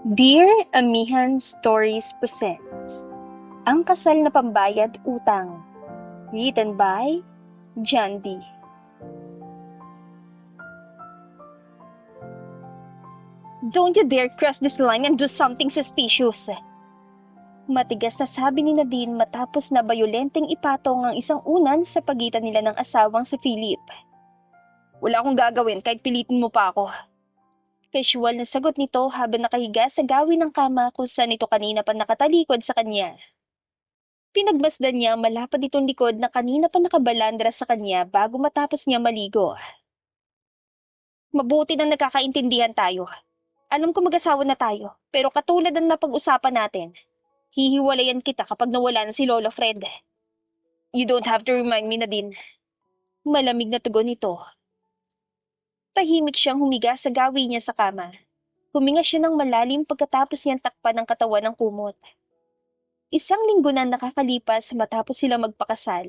Dear Amihan Stories presents Ang Kasal na Pambayad Utang. Written by John B. Don't you dare cross this line and do something suspicious. Matigas na sabi ni Nadine matapos na bayolenteng ipatong ang isang unan sa pagitan nila ng asawang si Philip. Wala akong gagawin kahit pilitin mo pa ako. Casual na sagot nito habang nakahiga sa gawin ng kama kung saan ito kanina pa nakatalikod sa kanya. Pinagmasdan niya ang malapad itong likod na kanina pa nakabalandra sa kanya bago matapos niya maligo. Mabuti na nagkakaintindihan tayo. Alam ko mag-asawa na tayo, pero katulad ng napag-usapan natin, hihiwalayan kita kapag nawala na si Lolo Fred. You don't have to remind me na din. Malamig na tugon nito. Tahimik siyang humiga sa gawi niya sa kama. Huminga siya ng malalim pagkatapos niyang takpan ng katawan ng kumot. Isang linggo na nakakalipas matapos sila magpakasal.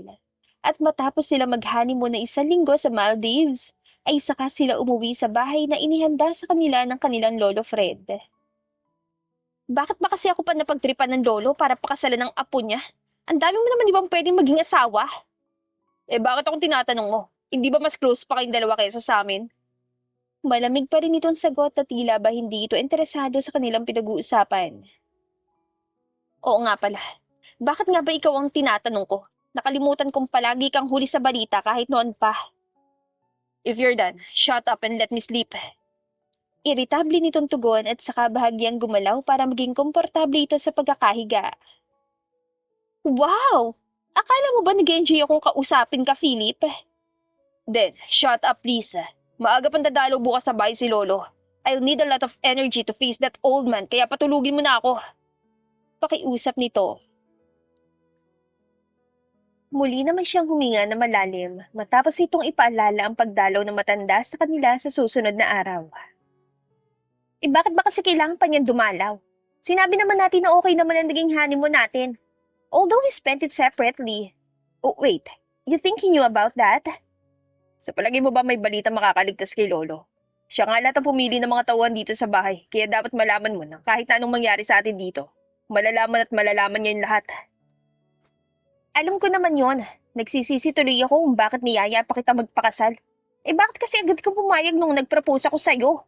At matapos sila mag-honeymoon na isang linggo sa Maldives, ay saka sila umuwi sa bahay na inihanda sa kanila ng kanilang Lolo Fred. Bakit ba kasi ako pa napagtripan ng lolo para pakasalan ng apo niya? Ang dami mo naman di bang pwedeng maging asawa? Bakit akong tinatanong mo? Hindi ba mas close pa kayong dalawa kaysa sa amin? Malamig pa rin itong sagot na tila ba hindi ito interesado sa kanilang pinag-uusapan. Oo nga pala. Bakit nga ba ikaw ang tinatanong ko? Nakalimutan kong palagi kang huli sa balita kahit noon pa. If you're done, shut up and let me sleep. Iritable nitong tugon at saka bahagyang gumalaw para maging komportable ito sa pagkakahiga. Wow! Akala mo ba nag-enjoy akong kausapin ka, Philip? Then, shut up please. Maaga pang dadalo bukas sa bahay si Lolo. I'll need a lot of energy to face that old man kaya patulugin mo na ako. Pakiusap nito. Muli naman siyang huminga na malalim matapos itong ipaalala ang pagdalaw ng matanda sa kanila sa susunod na araw. Bakit ba kasi kailangan pa niyan dumalaw? Sinabi naman natin na okay naman ang naging honeymoon natin. Although we spent it separately. Oh wait, you think he knew about that? Sa palagay mo ba may balita makakaligtas kay Lolo? Siya nga lahat ang pumili ng mga tauhan dito sa bahay, kaya dapat malaman mo na kahit na anong mangyari sa atin dito, malalaman at malalaman niya yung lahat. Alam ko naman yon. Nagsisisi tuloy ako kung bakit niyaya pa kita magpakasal. Bakit kasi agad ka pumayag nung nag-propose ako sa'yo?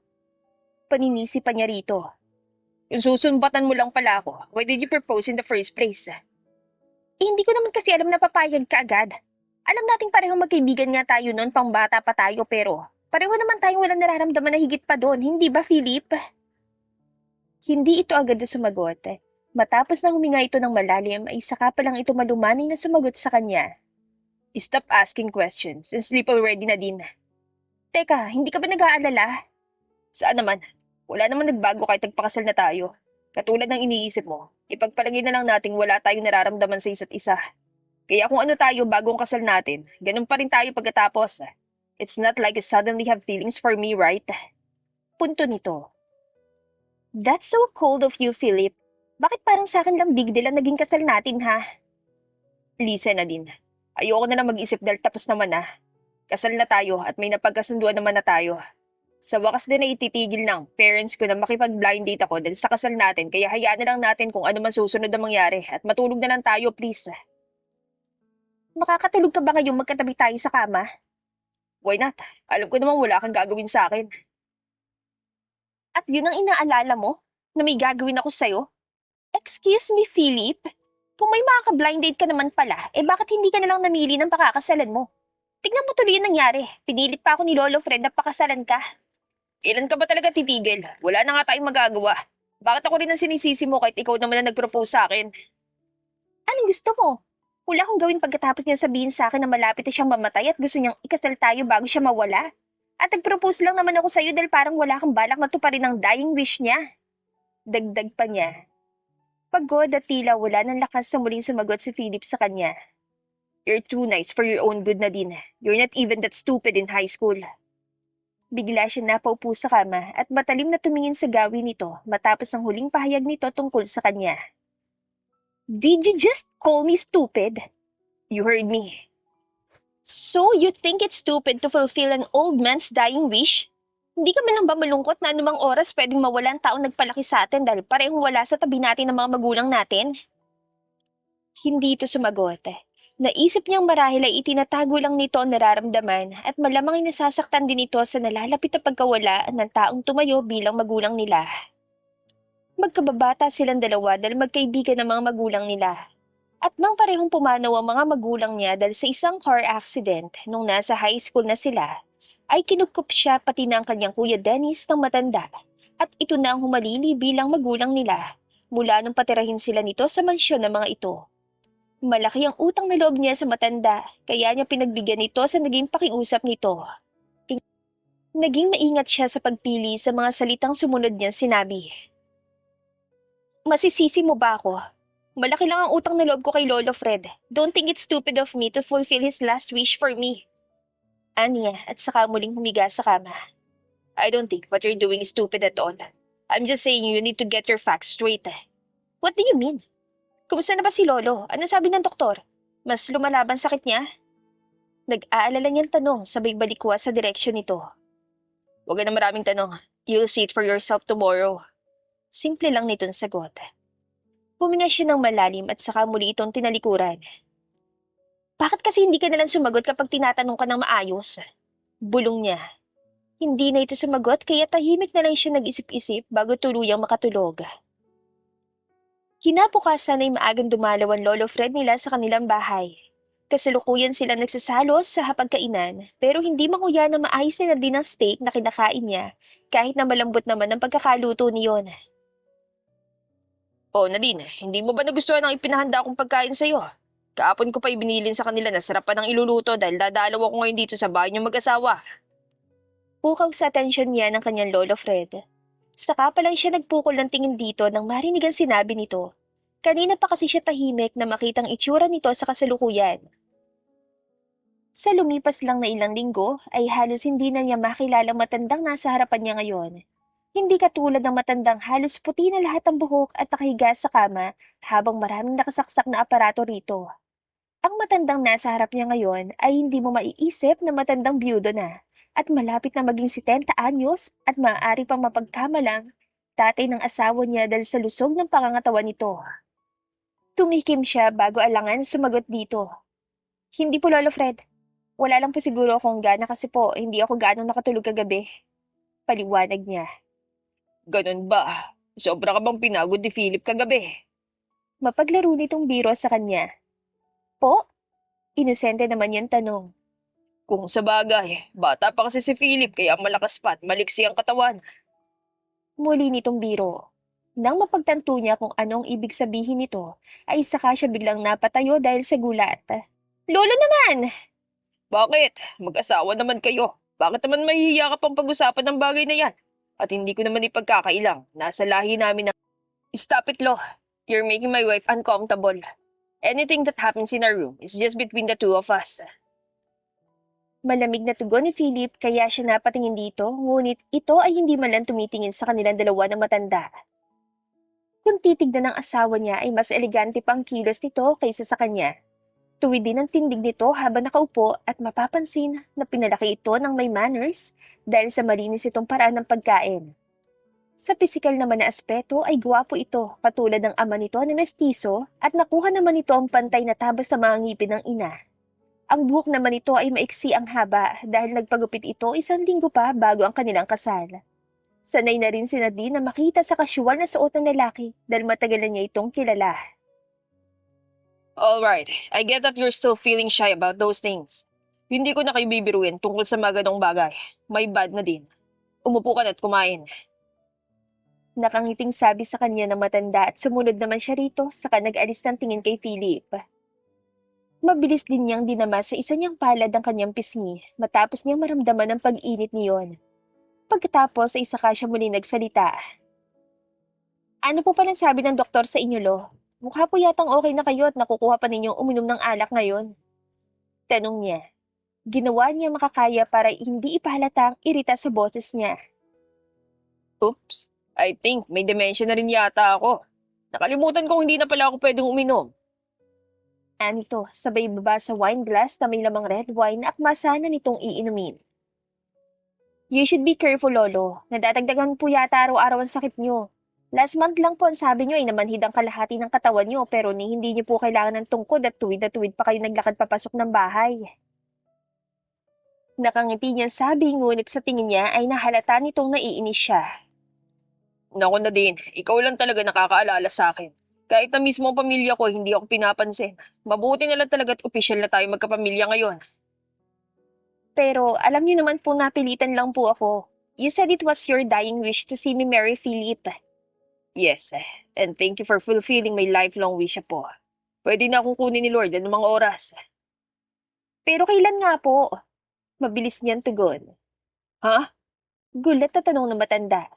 Paninisi pa niya rito. Yung susumbatan mo lang pala ako, why did you propose in the first place? Hindi ko naman kasi alam na papayag ka agad. Alam nating parehong magkaibigan nga tayo noon, pangbata pa tayo pero pareho naman tayong walang nararamdaman na higit pa doon, hindi ba Philip? Hindi ito agad na sumagot. Matapos na huminga ito ng malalim ay saka pa lang ito malumanay na sumagot sa kanya. Stop asking questions and sleep already na din. Teka, hindi ka ba nag-aalala? Saan naman? Wala naman nagbago kahit nagpakasal na tayo. Katulad ng iniisip mo, ipagpalagay na lang nating wala tayong nararamdaman sa isa't isa. Kaya kung ano tayo bagong kasal natin, ganun pa rin tayo pagkatapos. It's not like you suddenly have feelings for me, right? Punto nito. That's so cold of you, Philip. Bakit parang sa akin lang big deal ang naging kasal natin, ha? Lisa na din. Ayoko na lang mag-isip dahil tapos naman na. Kasal na tayo at may napagkasunduan naman na tayo. Sa wakas din ay ititigil ng parents ko na makipag-blind date ako dahil sa kasal natin kaya hayaan na lang natin kung ano man susunod na mangyari at matulog na lang tayo, please. Makakatulog ka ba ngayong magkatabi tayo sa kama? Why not? Alam ko naman wala kang gagawin sa akin. At yun ang inaalala mo? Na may gagawin ako sa'yo? Excuse me, Philip? Kung may makaka-blind date ka naman pala, bakit hindi ka nalang namili ng pakakasalan mo? Tignan mo tuloy yung nangyari. Pinilit pa ako ni Lolo Fred na pakasalan ka. Ilan ka ba talaga titigil? Wala na nga tayong magagawa. Bakit ako rin ang sinisisi mo kahit ikaw naman ang nag-propose sa akin? Anong gusto mo? Wala akong gawin pagkatapos niya sabihin sa akin na malapit na siyang mamatay at gusto niyang ikasal tayo bago siya mawala. At nag-propose lang naman ako sa'yo dahil parang wala kang balak na tuparin ang dying wish niya. Dagdag pa niya. Pagod at tila wala ng lakas sa muling sumagot si Philip sa kanya. You're too nice for your own good, Nadine. You're not even that stupid in high school. Bigla siya napaupo sa kama at matalim na tumingin sa gawi nito matapos ang huling pahayag nito tungkol sa kanya. Did you just call me stupid? You heard me. So you think it's stupid to fulfill an old man's dying wish? Hindi ka man lang ba malungkot na anumang oras pwedeng mawala ang taong nagpalaki sa atin dahil parehong wala sa tabi natin ng mga magulang natin? Hindi ito sumagot. Naisip niyang marahil ay itinatago lang nito ang nararamdaman at malamang ay nasasaktan din ito sa nalalapit na pagkawala ng taong tumayo bilang magulang nila. Magkababata silang dalawa dahil magkaibigan ng mga magulang nila. At nang parehong pumanaw ang mga magulang niya dahil sa isang car accident nung nasa high school na sila, ay kinupkup siya pati ng kanyang kuya Dennis ng matanda. At ito na ang humalili bilang magulang nila mula nung patirahin sila nito sa mansyon ng mga ito. Malaki ang utang na loob niya sa matanda, kaya niya pinagbigyan nito sa naging pakiusap nito. Naging maingat siya sa pagpili sa mga salitang sumunod niya sinabi. Masisisi mo ba ako? Malaki lang ang utang na loob ko kay Lolo Fred. Don't think it's stupid of me to fulfill his last wish for me. Aniya at saka muling humiga sa kama. I don't think what you're doing is stupid at all. I'm just saying you need to get your facts straight. What do you mean? Kumusta na ba si Lolo? Ano sabi ng doktor? Mas lumalaban sakit niya? Nag-aalala niyang tanong sabay balikwa sa direksyon nito. Huwag ka na maraming tanong. You'll see it for yourself tomorrow. Simple lang nitong sagot. Huminga siya ng malalim at saka muli itong tinalikuran. Bakit kasi hindi ka nalang sumagot kapag tinatanong ka ng maayos? Bulong niya. Hindi na ito sumagot kaya tahimik na lang siya nag-isip-isip bago tuluyang makatulog. Kinabukasan ay maagang dumalaw ang Lolo Fred nila sa kanilang bahay. Kasalukuyan sila nagsasalos sa hapagkainan pero hindi manguya na maayos na din ang steak na kinakain niya kahit na malambot naman ang pagkakaluto niyon. Oh, Nadine, hindi mo ba nagustuhan ang ipinahanda kong pagkain sa'yo? Kaapon ko pa ibinilin sa kanila na sarapan ng iluluto dahil dadalaw ako ngayon dito sa bahay niyong mag-asawa. Pukaw sa atensyon niya ng kanyang Lolo Fred. Saka pa lang siya nagpukol ng tingin dito nang marinig ang sinabi nito. Kanina pa kasi siya tahimik na makitang itsura nito sa kasalukuyan. Sa lumipas lang na ilang linggo ay halos hindi na niya makilalang matandang nasa harapan niya ngayon. Hindi katulad ng matandang halos puti na lahat ang buhok at nakahiga sa kama habang maraming nakasaksak na aparato rito. Ang matandang nasa harap niya ngayon ay hindi mo maiisip na matandang byudo na at malapit na maging 70 anyos at maaari pang mapagkamalang tatay ng asawa niya dahil sa lusog ng pangangatawan nito. Tumikim siya bago alangan sumagot dito. Hindi po, Lolo Fred. Wala lang po siguro akong gana kasi po hindi ako gaano nakatulog kagabi. Paliwanag niya. Ganun ba? Sobra ka bang pinagod ni Philip kagabi? Mapaglaro nitong biro sa kanya. Po? Inosente naman yung tanong. Kung sa bagay, bata pa kasi si Philip kaya malakas pa at maliksi ang katawan. Muli nitong biro. Nang mapagtanto niya kung anong ibig sabihin nito, ay saka siya biglang napatayo dahil sa gulat. Lolo naman! Bakit? Mag-asawa naman kayo. Bakit naman mahihiya ka pang pag-usapan ng bagay na yan? At hindi ko naman ipagkakailang. Nasa lahi namin na... Stop it, Lo. You're making my wife uncomfortable. Anything that happens in our room is just between the two of us. Malamig na tugon ni Philip kaya siya napatingin dito, ngunit ito ay hindi man lang tumitingin sa kanilang dalawa na matanda. Kung titignan ng asawa niya ay mas elegante pang kilos nito kaysa sa kanya. Tuwid din ang tindig nito habang nakaupo at mapapansin na pinalaki ito ng may manners dahil sa malinis itong paraan ng pagkain. Sa pisikal naman na aspeto ay gwapo ito katulad ng ama nito na mestizo at nakuha naman ito ang pantay na tabas sa mga ngipin ng ina. Ang buhok naman nito ay maiksi ang haba dahil nagpagupit ito 1 linggo pa bago ang kanilang kasal. Sanay na rin si Nadine na makita sa kasyuwal na suot ng lalaki dahil matagal na niya itong kilala. Alright, I get that you're still feeling shy about those things. Hindi ko na kayo bibiruin tungkol sa mga ganong bagay. May bad na din. Umupo ka na at kumain. Nakangiting sabi sa kanya ng matanda at sumunod naman siya rito saka nag-alis ng tingin kay Philip. Mabilis din niyang dinama sa isa niyang palad ang kanyang pisngi matapos niyang maramdaman ang pag-init niyon. Pagkatapos ay saka siya muli nagsalita. Ano po palang sabi ng doktor sa inyo, Lo? Mukha po yatang okay na kayo at nakukuha pa ninyong uminom ng alak ngayon. Tanong niya. Ginawa niya makakaya para hindi ipahalata ang irita sa boses niya. Oops, I think may dementia na rin yata ako. Nakalimutan kong hindi na pala ako pwedeng uminom. Anito, sabay baba sa wine glass na may lamang red wine na akma sana nitong iinumin. You should be careful, Lolo. Nadadagdagan po yata araw-araw ang sakit niyo. Last month lang po ang sabi niyo ay namanhid ang kalahati ng katawan niyo pero ni hindi niyo po kailangan ng tungkod at tuwid na tuwid pa kayo naglakad papasok ng bahay. Nakangiti niya sabi ngunit sa tingin niya ay nahalata nitong naiinis siya. Naku na din, ikaw lang talaga nakakaalala sa akin. Kahit na mismo ang pamilya ko, hindi ako pinapansin. Mabuti na lang talaga at opisyal na tayo magkapamilya ngayon. Pero alam niyo naman po napilitan lang po ako. You said it was your dying wish to see me marry Philip. Yes, and thank you for fulfilling my lifelong wish po. Pwede na akong kunin ni Lord ng mga oras. Pero kailan nga po? Mabilis niyan tugon. Ha? Gulat na tanong ng matanda.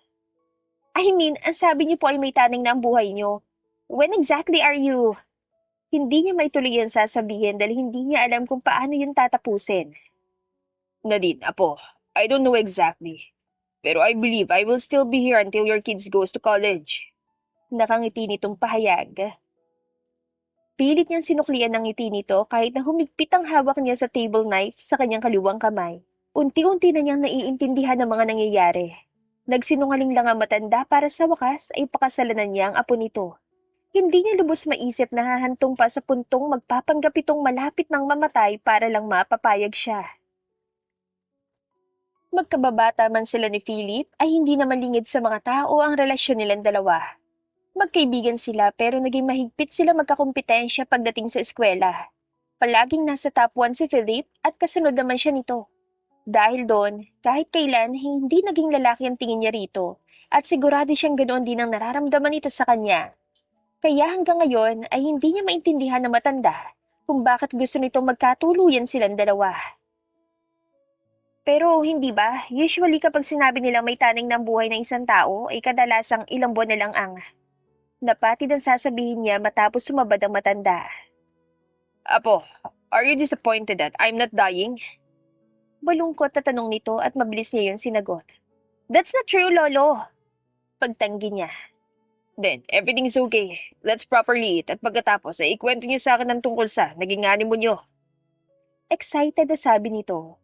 I mean, ang sabi niyo po ay may taning na ang buhay niyo. When exactly are you? Hindi niya maituloy ang sasabihin dahil hindi niya alam kung paano yun tatapusin. Nadine, apo, I don't know exactly. Pero I believe I will still be here until your kids goes to college. Nakangiti nitong pahayag. Pilit niyang sinuklian ng ngiti nito kahit na humigpit ang hawak niya sa table knife sa kanyang kaliwang kamay. Unti-unti na niyang naiintindihan ang mga nangyayari. Nagsinungaling lang ang matanda para sa wakas ay pakasalanan niya ang apo nito. Hindi niya lubos maisip na hahantong pa sa puntong magpapanggap itong malapit ng mamatay para lang mapapayag siya. Magkababata man sila ni Philip ay hindi naman lingid sa mga tao ang relasyon nilang dalawa. Magkaibigan sila pero naging mahigpit sila magkakompetensya pagdating sa eskwela. Palaging nasa top 1 si Philip at kasunod naman siya nito. Dahil doon, kahit kailan, hindi naging lalaki ang tingin niya rito at sigurado siyang ganoon din ang nararamdaman nito sa kanya. Kaya hanggang ngayon ay hindi niya maintindihan na matanda kung bakit gusto nitong magkatuluyan silang dalawa. Pero hindi ba, usually kapag sinabi nila may taning ng buhay ng isang tao ay kadalasang ilang buwan na lang ang napatid ang sasabihin niya matapos sumabad ang matanda. Apo, are you disappointed that I'm not dying? Balungkot na tanong nito at mabilis niya yun sinagot. That's not true, Lolo. Pagtanggi niya. Then, everything's okay. Let's properly eat at pagkatapos ay ikwento niyo sa akin ng tungkol sa naging honeymoon niyo. Excited na sabi nito.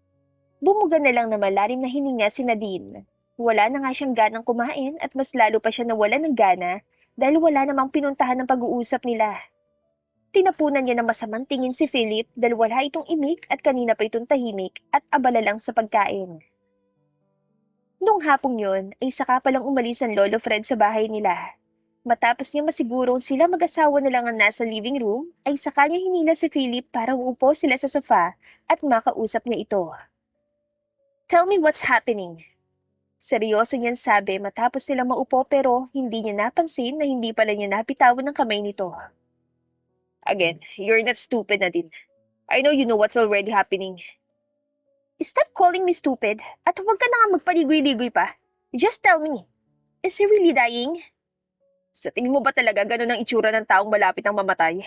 Bumuga na lang na malalim na hininga si Nadine. Wala na nga siyang ganang kumain at mas lalo pa siya nawala ng gana dahil wala namang pinuntahan ng pag-uusap nila. Tinapunan niya ng masamang tingin si Philip dahil wala itong imik at kanina pa itong tahimik at abala lang sa pagkain. Noong hapong yun ay saka palang umalis ang Lolo Fred sa bahay nila. Matapos niya masigurong sila mag-asawa na lang ang nasa living room ay saka niya hinila si Philip para uupo sila sa sofa at makausap niya ito. Tell me what's happening. Seryoso niyan sabi matapos sila maupo pero hindi niya napansin na hindi pala niya napitawan ng kamay nito. Again, you're not stupid, Nadine. I know you know what's already happening. Stop calling me stupid at huwag ka na nga magpaligoy-ligoy pa. Just tell me, is he really dying? Sa tingin mo ba talaga ganun ang itsura ng taong malapit ang mamatay?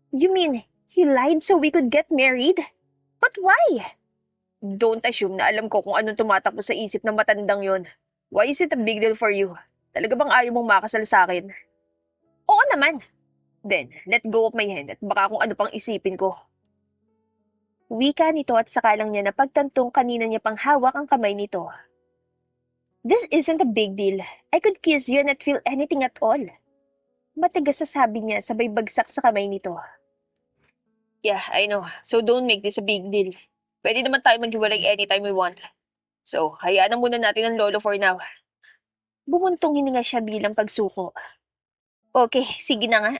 You mean, he lied so we could get married? But why? Don't assume na alam ko kung anong tumatakbo sa isip ng matandang yon. Why is it a big deal for you? Talaga bang ayaw mong makasal sa akin? Oo naman. Then, let go of my hand at baka kung ano pang isipin ko. Wika nito at saka lang niya napagtantong kanina niya pang hawak ang kamay nito. This isn't a big deal. I could kiss you and not feel anything at all. Matigas sa sabi niya sabay bagsak sa kamay nito. Yeah, I know. So don't make this a big deal. Pwede naman tayo maghiwalay anytime we want. So, hayaan na muna natin ang lolo for now. Bumuntong hininga siya bilang pagsuko. Okay, sige na nga.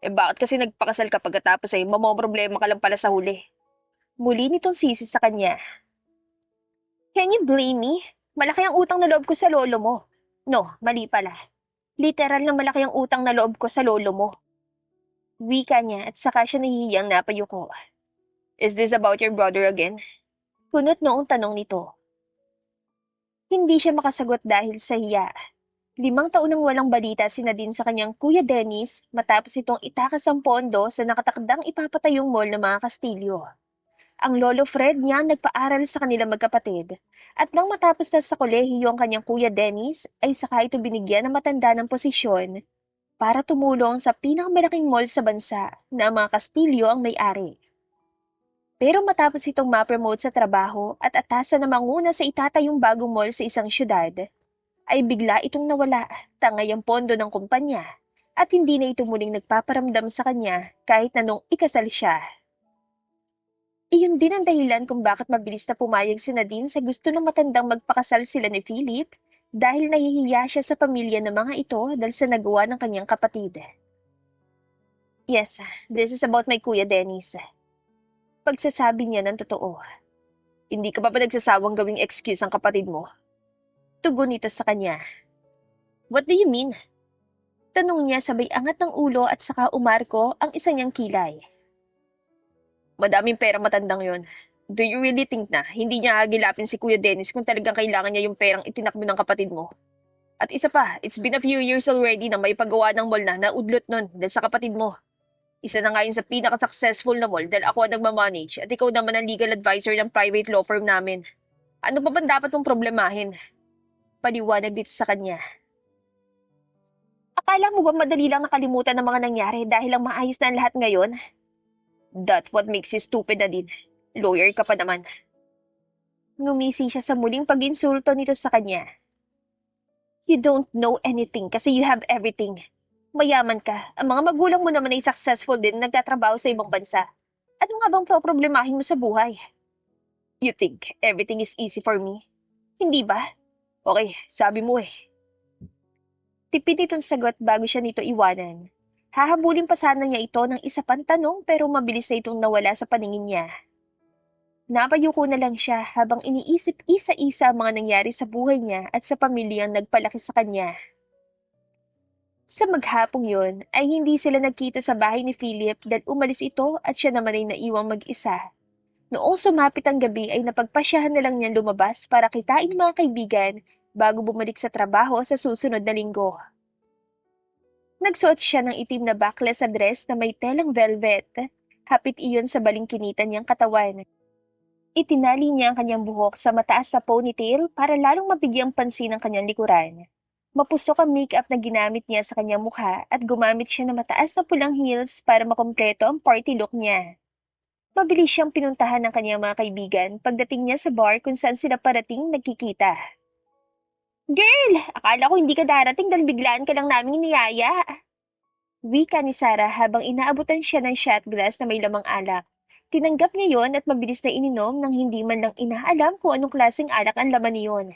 Bakit kasi nagpakasal ka pagkatapos ay mamomroblema ka lang pala sa huli? Muli nitong sisi sa kanya. Can you blame me? Malaki ang utang na loob ko sa lolo mo. No, mali pala. Literal na malaki ang utang na loob ko sa lolo mo. Wika niya at saka siya nahihiyang napayuko. Is this about your brother again? Kunot noong tanong nito. Hindi siya makasagot dahil sa hiya. 5 taon nang walang balita si Nadine sa kanyang Kuya Dennis matapos itong itakas ang pondo sa nakatakdang ipapatayong mall ng mga Kastilyo. Ang Lolo Fred niya nagpaaral sa kanilang magkapatid at nang matapos na sa kolehiyo ang kanyang Kuya Dennis ay saka ito binigyan ng matanda ng posisyon para tumulong sa pinakamalaking mall sa bansa na ang mga Kastilyo ang may-ari. Pero matapos itong ma-promote sa trabaho at atasan na manguna sa itatayong bagong mall sa isang syudad, ay bigla itong nawala, tangay ang pondo ng kumpanya, at hindi na ito muling nagpaparamdam sa kanya kahit na nung ikasal siya. Iyon din ang dahilan kung bakit mabilis na pumayag si Nadine sa gusto ng matandang magpakasal sila ni Philip dahil nahihiya siya sa pamilya ng mga ito dahil sa nagawa ng kanyang kapatid. Yes, this is about my Kuya Dennis. Pagsasabi niya ng totoo. Hindi ka pa ba nagsasawang gawing excuse ang kapatid mo? Tugon nito sa kanya. What do you mean? Tanong niya sabay angat ng ulo at saka umarko ang isa niyang kilay. Madaming pera matandang yon. Do you really think na hindi niya hagilapin si Kuya Dennis kung talagang kailangan niya yung perang itinakbo ng kapatid mo? At isa pa, it's been a few years already na may paggawa ng mall na naudlot nun dahil sa kapatid mo. Isa na nga yun sa pinaka-successful na mall dahil ako ang nagmamanage at ikaw naman ang legal advisor ng private law firm namin. Ano pa ba dapat mong problemahin? Paliwanag dito sa kanya. Akala mo ba madali lang nakalimutan ng mga nangyari dahil lang maayos na ang lahat ngayon? That's what makes you stupid na din. Lawyer ka pa naman. Ngumisi siya sa muling pag-insulto nito sa kanya. You don't know anything kasi you have everything. Mayaman ka. Ang mga magulang mo naman ay successful din nagtatrabaho sa ibang bansa. Ano nga bang problemahin mo sa buhay? You think everything is easy for me? Hindi ba? Okay, sabi mo eh. Tipid itong sagot bago siya nito iwanan. Hahabulin pa sana niya ito ng isa pang tanong pero mabilis na itong nawala sa paningin niya. Napayuko na lang siya habang iniisip isa-isa ang mga nangyari sa buhay niya at sa pamilyang nagpalaki sa kanya. Sa maghapong yun ay hindi sila nagkita sa bahay ni Philip dahil umalis ito at siya naman ay naiwang mag-isa. Noong sumapit ang gabi ay napagpasyahan na lang niyang lumabas para kitain mga kaibigan bago bumalik sa trabaho sa susunod na linggo. Nagsuot siya ng itim na backless na dress na may telang velvet. Hapit iyon sa balingkinitan niyang katawan. Itinali niya ang kanyang buhok sa mataas na ponytail para lalong mabigyang pansin ang kanyang likuran. Mapusok ang makeup na ginamit niya sa kanyang mukha at gumamit siya ng mataas na pulang heels para makumpleto ang party look niya. Mabilis siyang pinuntahan ng kanyang mga kaibigan pagdating niya sa bar kung saan sila parating nagkikita. Girl! Akala ko hindi ka darating dahil biglaan ka lang naming niyaya. Wika ni Sarah habang inaabutan siya ng shot glass na may lamang alak. Tinanggap niya yon at mabilis na ininom nang hindi man lang inaalam kung anong klaseng alak ang laman niyon.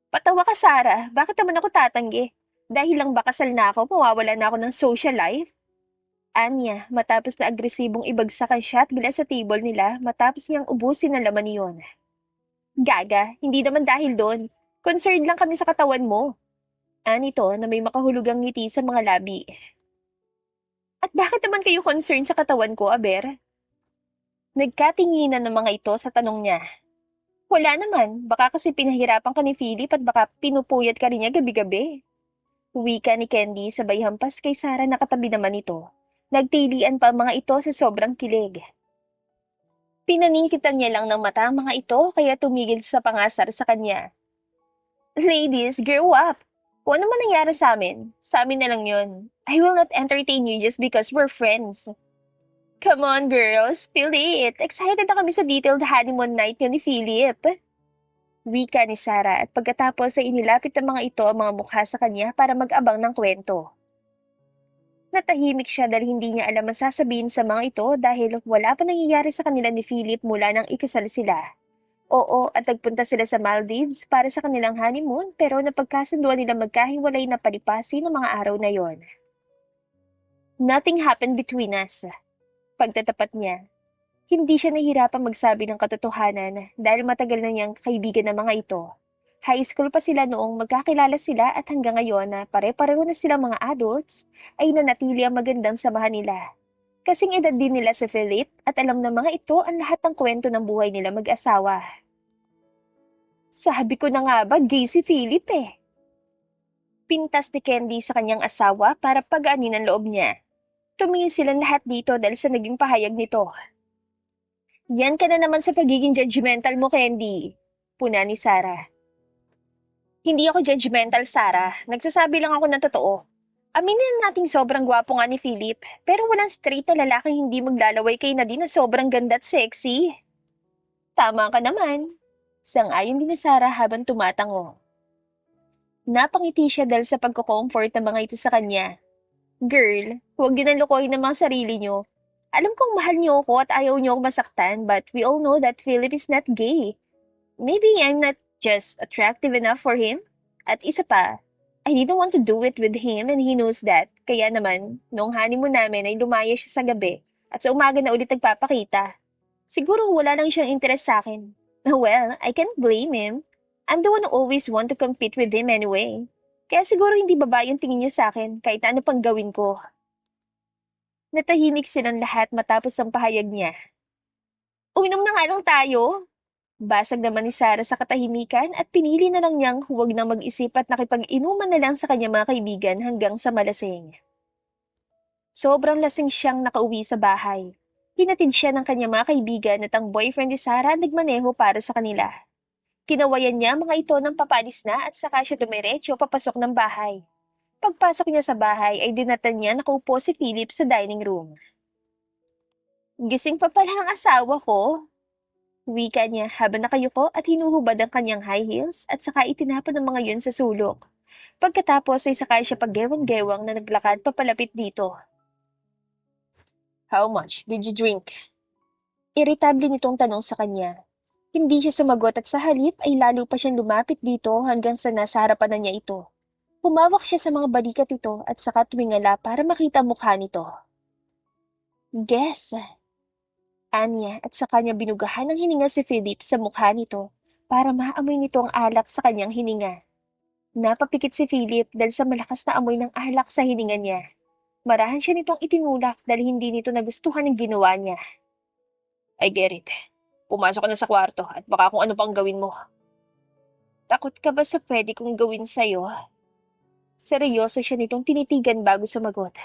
Patawa ka, Sarah. Bakit naman ako tatanggi? Dahil lang ba kasal na ako, mawawala na ako ng social life? Anya, matapos na agresibong ibagsak ang shot glass sa table nila matapos niyang ubusin ang laman niyon. Gaga, hindi naman dahil doon. Concerned lang kami sa katawan mo. Anito na may makahulugang ngiti sa mga labi. At bakit naman kayo concerned sa katawan ko, Aber? Nagkatinginan ng mga ito sa tanong niya. Wala naman, baka kasi pinahirapan ka ni Philip at baka pinupuyat ka rin niya gabi-gabi. Wika ni Candy sabay hampas kay Sarah na katabi naman ito. Nagtilian pa ang mga ito sa sobrang kilig. Pinaningkitan niya lang ng mata ang mga ito kaya tumigil sa pangasar sa kanya. Ladies, grow up. Kung ano man nangyari sa amin na lang yun. I will not entertain you just because we're friends. Come on, girls. Spill it. Excited na kami sa detailed honeymoon night yun ni Philip. Wika ni Sarah at pagkatapos ay inilapit ng mga ito ang mga mukha sa kanya para mag-abang ng kwento. Natahimik siya dahil hindi niya alam ang sasabihin sa mga ito dahil wala pa nangyayari sa kanila ni Philip mula nang ikasal sila. Oo, at nagpunta sila sa Maldives para sa kanilang honeymoon pero napagkasunduan nila magkahiwalay na palipasin ng mga araw na yon. Nothing happened between us. Pagtatapat niya, hindi siya nahihirapang magsabi ng katotohanan dahil matagal na niyang kaibigan ng mga ito. High school pa sila noong magkakilala sila at hanggang ngayon na pare-pareho na silang mga adults ay nanatili ang magandang samahan nila. Kasing edad din nila si Philip at alam ng mga ito ang lahat ng kwento ng buhay nila mag-asawa. Sabi ko na nga ba, gay si Philip eh. Pintas ni Candy sa kanyang asawa para pagaanin ang loob niya. Tumingin silang lahat dito dahil sa naging pahayag nito. Yan ka na naman sa pagiging judgmental mo, Candy. Puna ni Sarah. Hindi ako judgmental, Sarah. Nagsasabi lang ako ng totoo. Aminin nating sobrang gwapo nga ni Philip, pero walang straight na lalaking hindi maglalaway kay Nadine na sobrang ganda at sexy. Tama ka naman. Sang-ayon din ni Sarah habang tumatango. Napangiti siya dahil sa pagko-comfort ng mga ito sa kanya. Girl, huwag yun ang lokohin ng mga sarili nyo. Alam kong mahal niyo ako at ayaw niyo ako masaktan, but we all know that Philip is not gay. Maybe I'm not just attractive enough for him? At isa pa, I didn't want to do it with him and he knows that. Kaya naman, noong honeymoon namin ay lumaya siya sa gabi at sa umaga na ulit nagpapakita. Siguro wala lang siyang interes sa akin. Well, I can't blame him. I'm the one who always want to compete with him anyway. Kaya siguro hindi babae ang tingin niya sa akin kahit na ano pang gawin ko. Natahimik silang lahat matapos ang pahayag niya. Uminom na nga lang tayo. Basag naman ni Sarah sa katahimikan at pinili na lang niyang huwag na mag-isip at nakipag-inuman na lang sa kanyang mga kaibigan hanggang sa malasing. Sobrang lasing siyang nakauwi sa bahay. Hinatid siya ng kanyang mga kaibigan at ang boyfriend ni Sarah nagmaneho para sa kanila. Kinawayan niya mga ito ng papalis na at saka siya dumiretso papasok ng bahay. Pagpasok niya sa bahay ay dinatan niya nakaupo si Philip sa dining room. Gising pa pala ang asawa ko. Wika niya habang nakayuko at hinuhubad ang kanyang high heels at saka itinapon ang mga yun sa sulok. Pagkatapos ay saka siya paggewang-gewang na naglakad papalapit dito. How much did you drink? Iritable nitong tanong sa kanya. Hindi siya sumagot at sa halip ay lalo pa siyang lumapit dito hanggang sa nasa harapan na niya ito. Humawak siya sa mga balikat ito at saka tumingala para makita mukha nito. Guess. Anya at sa kanya binugahan ng hininga si Philip sa mukha nito para maamoy nito ang alak sa kanyang hininga. Napapikit si Philip dahil sa malakas na amoy ng alak sa hininga niya. Marahan siya nitong itinulak dahil hindi nito nagustuhan ang ginawa niya. I get it. Pumasok ka na sa kwarto at baka kung ano pang gawin mo. Takot ka ba sa pwede kong gawin sa'yo? Seryoso siya nitong tinitigan bago sumagot.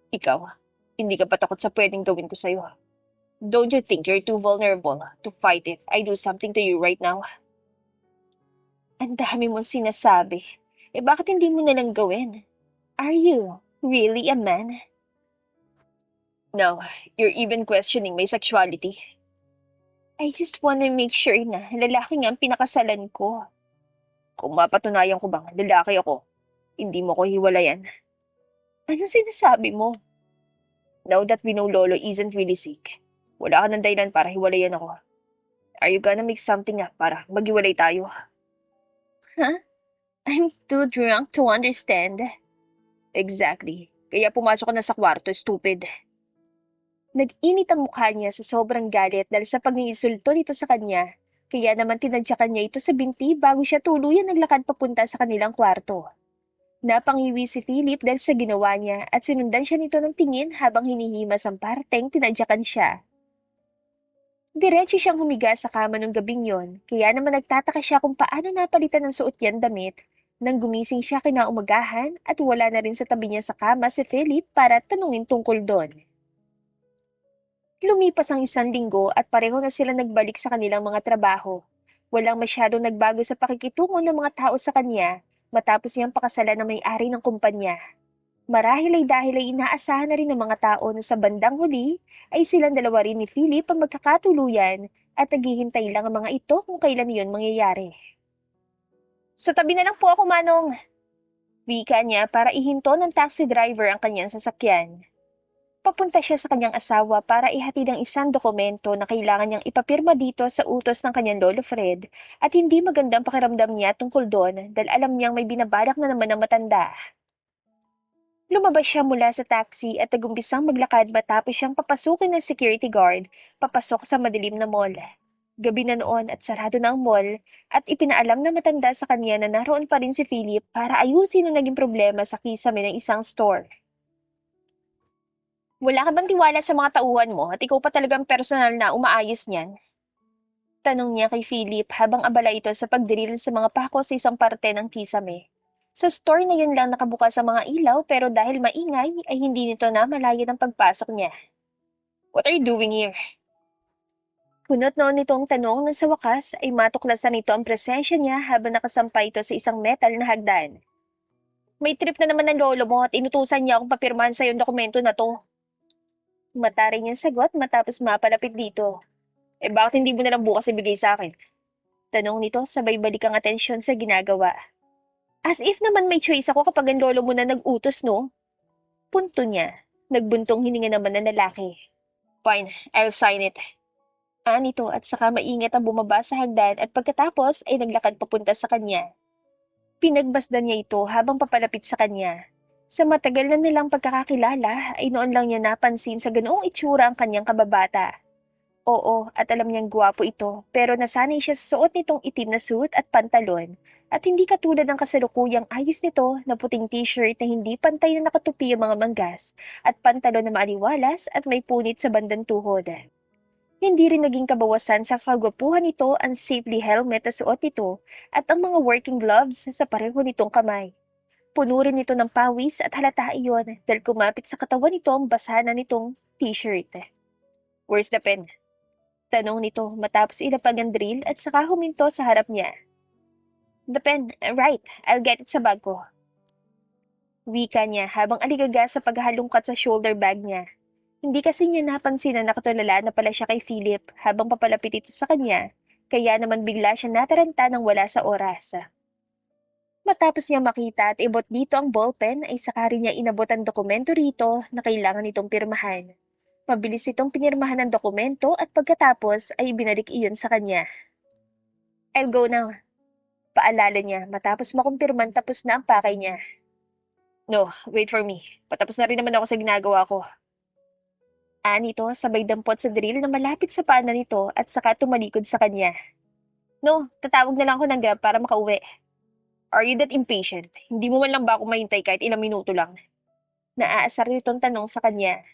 Ikaw, hindi ka pa takot sa pwedeng gawin ko sa'yo. Don't you think you're too vulnerable to fight if I do something to you right now? Ang dami mong sinasabi. Bakit hindi mo nalang gawin? Are you really a man? Now, you're even questioning my sexuality. I just wanna make sure na lalaki nga ang pinakasalan ko. Kung mapatunayan ko bang lalaki ako, hindi mo ko hiwalayan. Ano sinasabi mo? Now that we know Lolo isn't really sick, wala ka ng dahilan para hiwalayan ako. Are you gonna make something up para maghiwalay tayo? Huh? I'm too drunk to understand. Exactly. Kaya pumasok ka na sa kwarto, stupid. Nag-init ang mukha niya sa sobrang galit dahil sa pag-iinsulto nito sa kanya. Kaya naman tinadyakan niya ito sa binti bago siya tuluyan naglakad papunta sa kanilang kwarto. Napangiwi si Philip dahil sa ginawa niya at sinundan siya nito ng tingin habang hinihimas ang parteng tinadyakan siya. Diretso siyang humiga sa kama nung gabing yon, kaya naman nagtataka siya kung paano napalitan ng suot yan damit. Nang gumising siya kinaumagahan at wala na rin sa tabi niya sa kama si Philip para tanungin tungkol doon. Lumipas ang 1 linggo at pareho na sila nagbalik sa kanilang mga trabaho. Walang masyadong nagbago sa pakikitungo ng mga tao sa kanya matapos niyang pakasalan ng may-ari ng kumpanya. Marahil ay dahil ay inaasahan na rin ng mga tao na sa bandang huli ay silang dalawa rin ni Philip ang magkakatuluyan at naghihintay lang ang mga ito kung kailan iyon mangyayari. Sa tabi na lang po ako, Manong. Wika niya para ihinto ng taxi driver ang kanyang sasakyan. Papunta siya sa kanyang asawa para ihatid ang isang dokumento na kailangan niyang ipapirma dito sa utos ng kanyang lolo Fred at hindi magandang pakiramdam niya tungkol doon dahil alam niyang may binabalak na naman ang matanda. Lumabas siya mula sa taxi at nagumpisang maglakad matapos siyang papasukin ng security guard papasok sa madilim na mall. Gabi na noon at sarado na ang mall at ipinaalam na matanda sa kanya na naroon pa rin si Philip para ayusin ang naging problema sa kisame ng isang store. Wala ka bang tiwala sa mga tauhan mo at ikaw pa talagang personal na umaayos niyan? Tanong niya kay Philip habang abala ito sa pagdiril sa mga pako sa isang parte ng kisame. Sa store na yun lang nakabukas ang mga ilaw pero dahil maingay ay hindi nito na malayan ang pagpasok niya. What are you doing here? Kunot noon nitong tanong na sa wakas ay matuklasan nito ang presensya niya habang nakasampay ito sa isang metal na hagdan. May trip na naman ng lolo mo at inutusan niya akong papirmahan sa yung dokumento na to. Mataray niyang sagot matapos mapalapit dito. Eh bakit hindi mo na lang bukas ibigay sa akin? Tanong nito sabay balik ang atensyon sa ginagawa. As if naman may choice ako kapag ang lolo mo na nag-utos, no? Punto niya. Nagbuntong hininga naman ng lalaki. Fine, I'll sign it. Nito at saka maingat ang bumaba sa hagdan at pagkatapos ay naglakad papunta sa kanya. Pinagbasdan niya ito habang papalapit sa kanya. Sa matagal na nilang pagkakakilala ay noon lang niya napansin sa ganoong itsura ang kanyang kababata. Oo, at alam niyang gwapo ito, pero nasanay siya sa suot nitong itim na suit at pantalon, at hindi katulad ng kasalukuyang ayos nito na puting t-shirt na hindi pantay na nakatupi ang mga manggas, at pantalon na maaliwalas at may punit sa bandang tuhod. Hindi rin naging kabawasan sa kagwapuhan nito ang safety helmet na suot nito at ang mga working gloves sa pareho nitong kamay. Puno rin ito ng pawis at halata iyon dahil kumapit sa katawan nito ang basahan nitong t-shirt. Where's the pen? Tanong nito matapos ilapag ang drill at saka huminto sa harap niya. The pen, right, I'll get it sa bag ko. Wika niya habang aligaga sa paghahalungkat sa shoulder bag niya. Hindi kasi niya napansin na nakatulala na pala siya kay Philip habang papalapit ito sa kanya, kaya naman bigla siya nataranta ng wala sa oras. Matapos niya makita at ibot dito ang ballpen ay saka rin niya inabot ang dokumento rito na kailangan nitong pirmahan. Mabilis itong pinirmahan ng dokumento at pagkatapos ay ibinalik iyon sa kanya. I'll go now. Paalala niya matapos makumpirman tapos na ang pakay niya. No, wait for me. Patapos na rin naman ako sa ginagawa ko. Nito sabay dampot sa drill na malapit sa paanan nito at saka tumalikod sa kanya. No, tatawag na lang ako ng Grab para makauwi. Are you that impatient? Hindi mo man lang ba ako mahintay kahit ilang minuto lang? Naaasar nitong tanong sa kanya.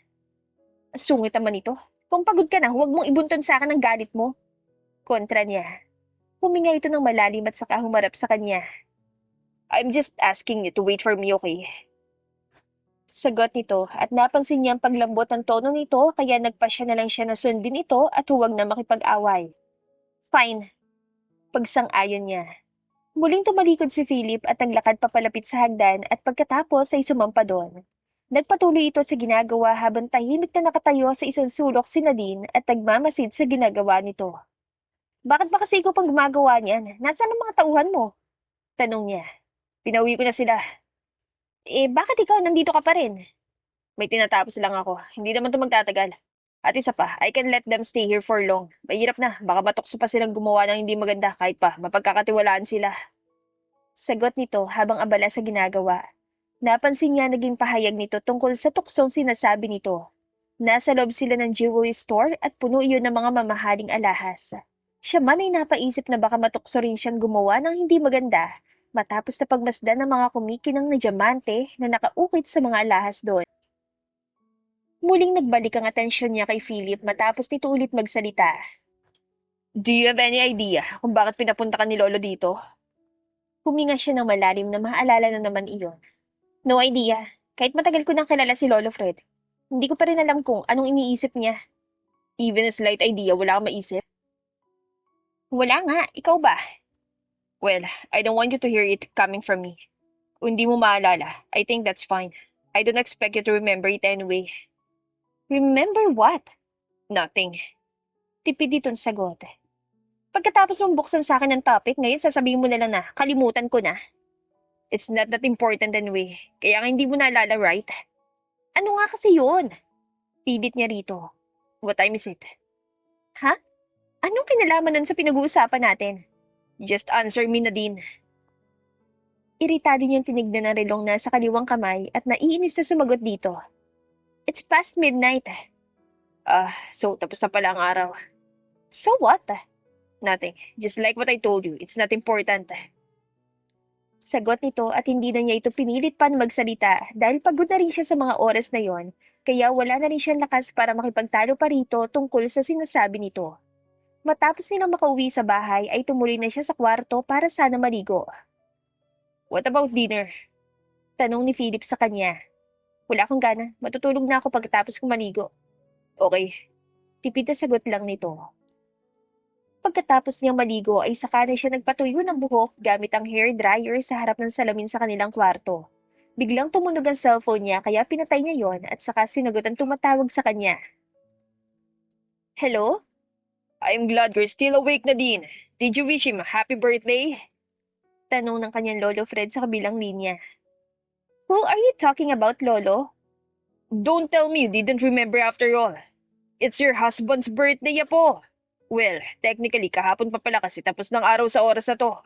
Sungit naman ito. Kung pagod ka na, huwag mong ibunton sa akin ang galit mo. Kontra niya. Huminga ito ng malalim at saka humarap sa kanya. I'm just asking you to wait for me, okay? Sagot nito at napansin niya ang paglambot ng tono nito kaya nagpasya na lang siya na sundin ito at huwag na makipag-away. Fine. Pagsang-ayon niya. Muling tumalikod si Philip at naglakad papalapit sa hagdan at pagkatapos ay sumampa doon. Nagpatuloy ito sa ginagawa habang tahimik na nakatayo sa isang sulok si Nadine at nagmamasid sa ginagawa nito. Bakit ba kasi ikaw pang gumagawa niyan? Nasaan ang mga tauhan mo? Tanong niya. Pinauwi ko na sila. Bakit ikaw nandito ka pa rin? May tinatapos lang ako. Hindi naman ito magtatagal. At isa pa, I can let them stay here for long. Mahirap na, baka matukso pa silang gumawa ng hindi maganda kahit pa mapagkakatiwalaan sila. Sagot nito habang abala sa ginagawa. Napansin niya naging pahayag nito tungkol sa tuksong sinasabi nito. Nasa loob sila ng jewelry store at puno iyon ng mga mamahaling alahas. Siya man ay napaisip na baka matukso rin siyang gumawa ng hindi maganda matapos sa pagmasdan ng mga kumikinang na diamante na nakaukit sa mga alahas doon. Muling nagbalik ang atensyon niya kay Philip matapos nito ulit magsalita. Do you have any idea kung bakit pinapunta ka ni Lolo dito? Huminga siya ng malalim na maalala na naman iyon. No idea. Kahit matagal ko nang kilala si Lolo Fred. Hindi ko pa rin alam kung anong iniisip niya. Even a slight idea, wala kang maisip? Wala nga. Ikaw ba? Well, I don't want you to hear it coming from me. Kung hindi mo maalala, I think that's fine. I don't expect you to remember it anyway. Remember what? Nothing. Tipid ditong sagot. Pagkatapos mong buksan sa akin ng topic, ngayon sasabihin mo na lang na kalimutan ko na. It's not that important anyway. Kaya nga hindi mo naalala, right? Ano nga kasi yun? Pilit niya rito. What time is it? Ha? Anong kinalaman nun sa pinag-uusapan natin? Just answer me, Nadine. Iritado niyang tinignan ng relong na sa kaliwang kamay at naiinis na sumagot dito. It's past midnight. So tapos na pala ang araw. So what? Nothing. Just like what I told you, it's not important. Sagot nito at hindi na niya ito pinilit pa na magsalita dahil pagod na rin siya sa mga oras na yon, kaya wala na rin siyang lakas para makipagtalo pa rito tungkol sa sinasabi nito. Matapos nilang makauwi sa bahay ay tumuloy na siya sa kwarto para sana maligo. What about dinner? Tanong ni Philip sa kanya. Wala akong gana, matutulog na ako pagkatapos kong maligo. Okay. Tipid na sagot lang nito. Pagkatapos niyang maligo ay saka na siya nagpatuyo ng buhok gamit ang hair dryer sa harap ng salamin sa kanilang kwarto. Biglang tumunog ang cellphone niya kaya pinatay niya yon at saka sinagot ang tumatawag sa kanya. Hello? I'm glad you're still awake, Nadine. Did you wish him a happy birthday? Tanong ng kanyang lolo Fred sa kabilang linya. Who are you talking about, Lolo? Don't tell me you didn't remember after all. It's your husband's birthday, Apo. Well, technically, kahapon pa pala kasi tapos ng araw sa oras na to.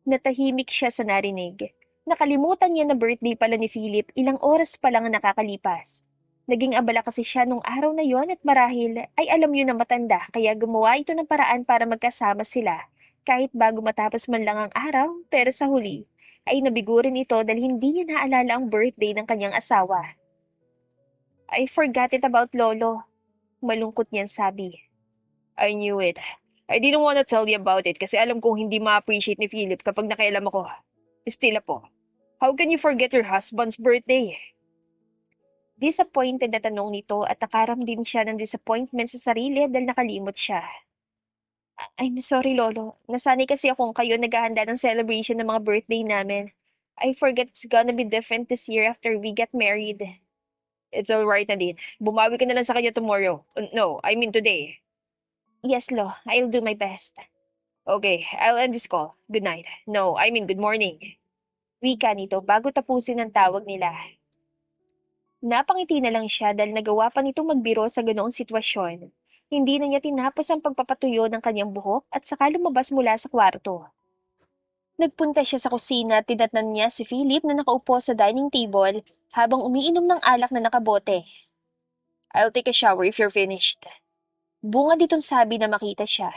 Natahimik siya sa narinig. Nakalimutan niya na birthday pala ni Philip ilang oras pa lang ang nakakalipas. Naging abala kasi siya nung araw na yon at marahil ay alam yun na matanda kaya gumawa ito ng paraan para magkasama sila. Kahit bago matapos man lang ang araw, pero sa huli, ay nabigurin ito dahil hindi niya naalala ang birthday ng kanyang asawa. I forgot it about Lolo. Malungkot niyan sabi. I knew it. I didn't want to tell you about it kasi alam kong hindi ma-appreciate ni Philip kapag nakialam ako. Still, Apo, how can you forget your husband's birthday? Disappointed na tanong nito at nakaramdam siya ng disappointment sa sarili dahil nakalimot siya. I'm sorry, Lolo. Nasanay kasi akong kayo naghahanda ng celebration ng mga birthday namin. I forget it's gonna be different this year after we get married. It's alright, Nadine. Bumawi ka na lang sa kanya tomorrow. No, I mean today. Yes, Lo. I'll do my best. Okay, I'll end this call. Good night. No, I mean good morning. Wika nito bago tapusin ang tawag nila. Napangiti na lang siya dahil nagawa pa nito magbiro sa ganoong sitwasyon. Hindi na niya tinapos ang pagpapatuyo ng kanyang buhok at saka lumabas mula sa kwarto. Nagpunta siya sa kusina at tinatnan niya si Philip na nakaupo sa dining table habang umiinom ng alak na nakabote. I'll take a shower if you're finished. Bunga ditong sabi na makita siya.